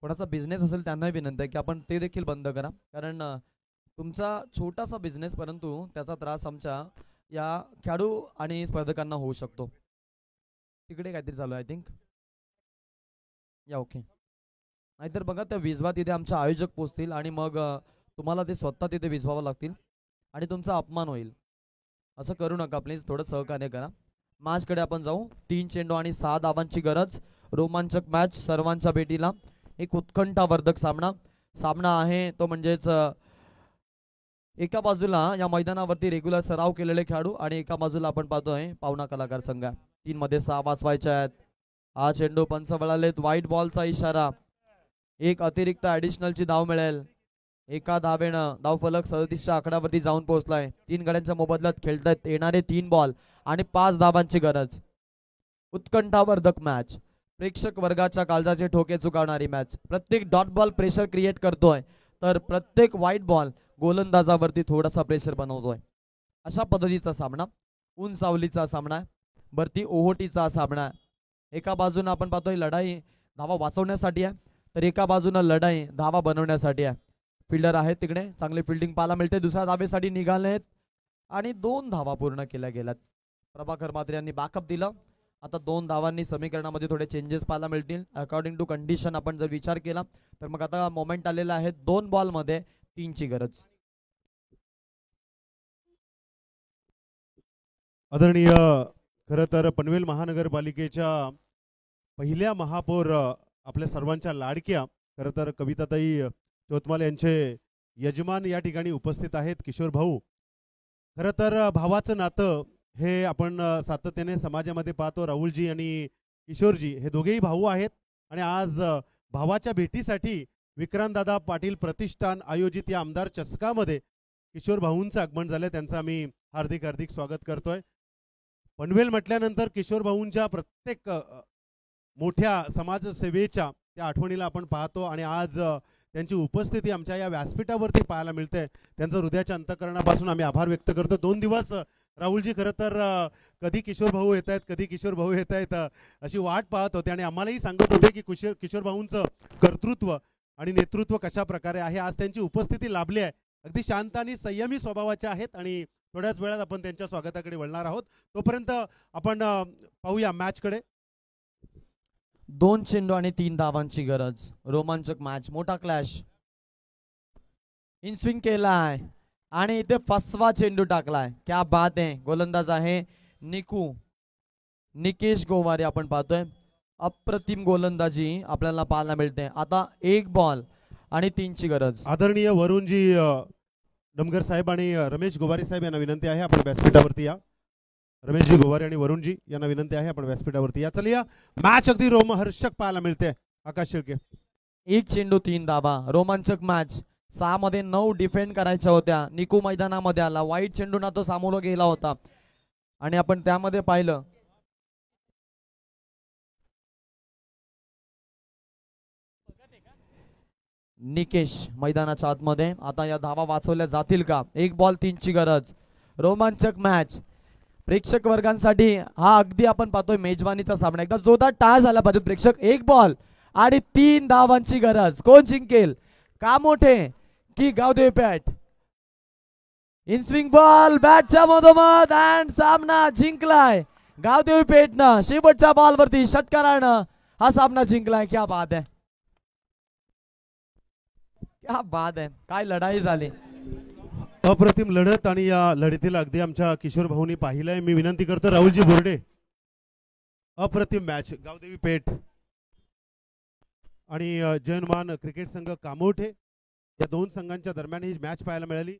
कोणाचा बिझनेस असेल त्यांनाही विनंती आहे की आपण ते देखील बंद करा, कारण तुमचा छोटासा बिझनेस परंतु त्याचा त्रास आमच्या या खेळाडू आणि स्पर्धकांना होऊ शकतो. तिकडे काहीतरी चालू आहे आय थिंक या ओके. नाहीतर बघा त्या विझवा तिथे आमचे आयोजक पोचतील आणि मग तुम्हाला ते स्वतः तिथे विझवावं लागतील आणि तुमचा अपमान होईल. असं करू नका प्लीज, थोडं सहकार्य करा. मॅचकडे आपण जाऊ. 3 चेंडू आणि 6 धावांची गरज. रोमांचक मॅच सर्वांच्या भेटीला. एक उत्कंठावर्धक सामना आहे तो म्हणजेच एका बाजूला या मैदानावरती रेग्युलर सराव केलेले खेळाडू आणि एका बाजूला आपण पाहतोय पाहुणा कलाकार संघ. 3 मध्ये 6 वाचवायच्या आहेत. हा चेंडू पंच वळालेत. व्हाईट बॉलचा इशारा. एक अतिरिक्त ॲडिशनलची धाव मिळेल. एका धावेनं धावफलक 37च्या आकड्यावरती जाऊन पोहोचलाय. 3 गड्यांच्या मोबदल्यात खेळतायत. येणारे 3 बॉल आणि 5 धावांची गरज. उत्कंठावर्धक मॅच. प्रेक्षक वर्गाच्या काळजाचे ठोके चुकावणारी मॅच. प्रत्येक डॉट बॉल प्रेशर क्रिएट करतोय तर प्रत्येक व्हाईट बॉल गोलंदाजावरती थोडासा प्रेशर बनवतोय. अशा पद्धतीचा सामना. ऊन सावलीचा सामना आहे. भरती ओहोटीचा सामना आहे. एका बाजूने आपण पाहतोय लढाई धावा वाचवण्यासाठी आहे, तर एका बाजूने लढाई धावा बनवण्यासाठी आहे. फिल्डर आहेत तिकडे, चांगली फिल्डिंग पाहायला मिळते. दुसऱ्या धावेसाठी निघालेत आणि 2 धावा पूर्ण केल्या गेल्यात. प्रभाकर मात्रे यांनी बॅकअप दिलं. आता 2 धावांनी समीकरणामध्ये थोडे चेंजेस पाहायला मिळतील अकॉर्डिंग टू कंडिशन. आपण जर विचार केला तर मग आता मोमेंट आलेला आहे 2 बॉल मध्ये 3 ची गरज. आदरणीय खरं तर पनवेल महानगरपालिकेच्या पहिल्या महापौर आपल्या सर्वांच्या लाडक्या खरं तर कविताताई चोतमाल यांचे यजमान या ठिकाणी उपस्थित आहेत. किशोर भाऊ. खरं तर भावाचं नातं हे आपण सातत्याने समाजामध्ये पाहतो. राहुलजी आणि किशोरजी हे दोघेही भाऊ आहेत आणि आज भावाच्या भेटीसाठी विक्रांतदादा पाटील प्रतिष्ठान आयोजित या आमदार चषकामध्ये किशोर भाऊंचं आगमन झालं. त्यांचं आम्ही हार्दिक हार्दिक स्वागत करतोय. पनवेल म्हटल्यानंतर किशोर भाऊंच्या प्रत्येक मोठ्या समाजसेवेच्या त्या आठवणीला आपण पाहतो आणि आज त्यांची उपस्थिती आमच्या या व्यासपीठावरती पाहायला मिळते. त्यांचं हृदयाच्या अंतःकरणापासून आम्ही आभार व्यक्त करतो. 2 दिवस राहुलजी खरं तर कधी किशोर भाऊ येत आहेत, कधी किशोर भाऊ येत आहेत अशी वाट पाहत होते आणि आम्हालाही सांगत होते की किशोर भाऊंचं कर्तृत्व आणि नेतृत्व कशा प्रकारे आहे. आज त्यांची उपस्थिती लाभली आहे. अगदी शांत आणि संयमी स्वभावाचे आहेत आणि थोड्याच वेळात आपण त्यांच्या स्वागताकडे वळणार आहोत. तोपर्यंत आपण पाहूया मॅचकडे. 2 चेंडू आणि 3 धावांची गरज. रोमांचक मॅच. मोठा क्लॅश. इनस्विंग केलाय आणि इथे 5वा चेंडू टाकलाय. क्या बात आहे. गोलंदाज आहे निकेश गोवारे. आपण पाहतोय अप्रतिम गोलंदाजी आपल्याला पाहायला मिळते. आता 1 बॉल आणि 3 ची गरज. आदरणीय वरुणजी डमगर साहेब आणि रमेश गोवारी साहेब यांना विनंती आहे आपण व्यासपीठावरती या. रमेशजी गोवारे आणि वरुणजी यांना विनंती आहे आपण व्यासपीठावरती या. चला मॅच अगदी रोमहर्षक पाहायला मिळते. आकाश शेळके. 1 चेंडू 3 धावा. रोमांचक मॅच. 6 मध्ये 9 डिफेंड करायच्या होत्या. निकू मैदानामध्ये आला. वाईट चेंडूना तो सामोरं गेला होता आणि आपण त्यामध्ये पाहिलं निकेश मैदानाच्या आतमध्ये. आता या धावा वाचवल्या जातील का? 1 बॉल 3 ची गरज. रोमांचक मॅच. प्रेक्षक वर्गांसाठी हा अगदी आपण पाहतोय मेजवानीचा सामना. एकदा जोरदार टाळ झाला पाहिजे प्रेक्षक. 1 बॉल आणि 3 धावांची गरज. कोण जिंकेल, कामोठे की गावदेवी पेठ? इन स्विंग बॉल बॅटच्या मधोमध अँड सामना जिंकलाय गावदेवी पेठनं. शेवटच्या बॉलवरती षटकारानं हा सामना जिंकलाय. क्या बात आहे, क्या बात आहे, काय लढाई झाली. अप्रतिम लढत आणि या लढतीला अगदी आमच्या किशोर भाऊनी पाहिलंय. मी विनंती करतो राहुलजी बोर्डे. अप्रतिम मॅच गावदेवी पेठ आणि जयनुमान क्रिकेट संघ कामोठे या दोन संघांच्या दरम्यान ही मॅच पाहायला मिळाली.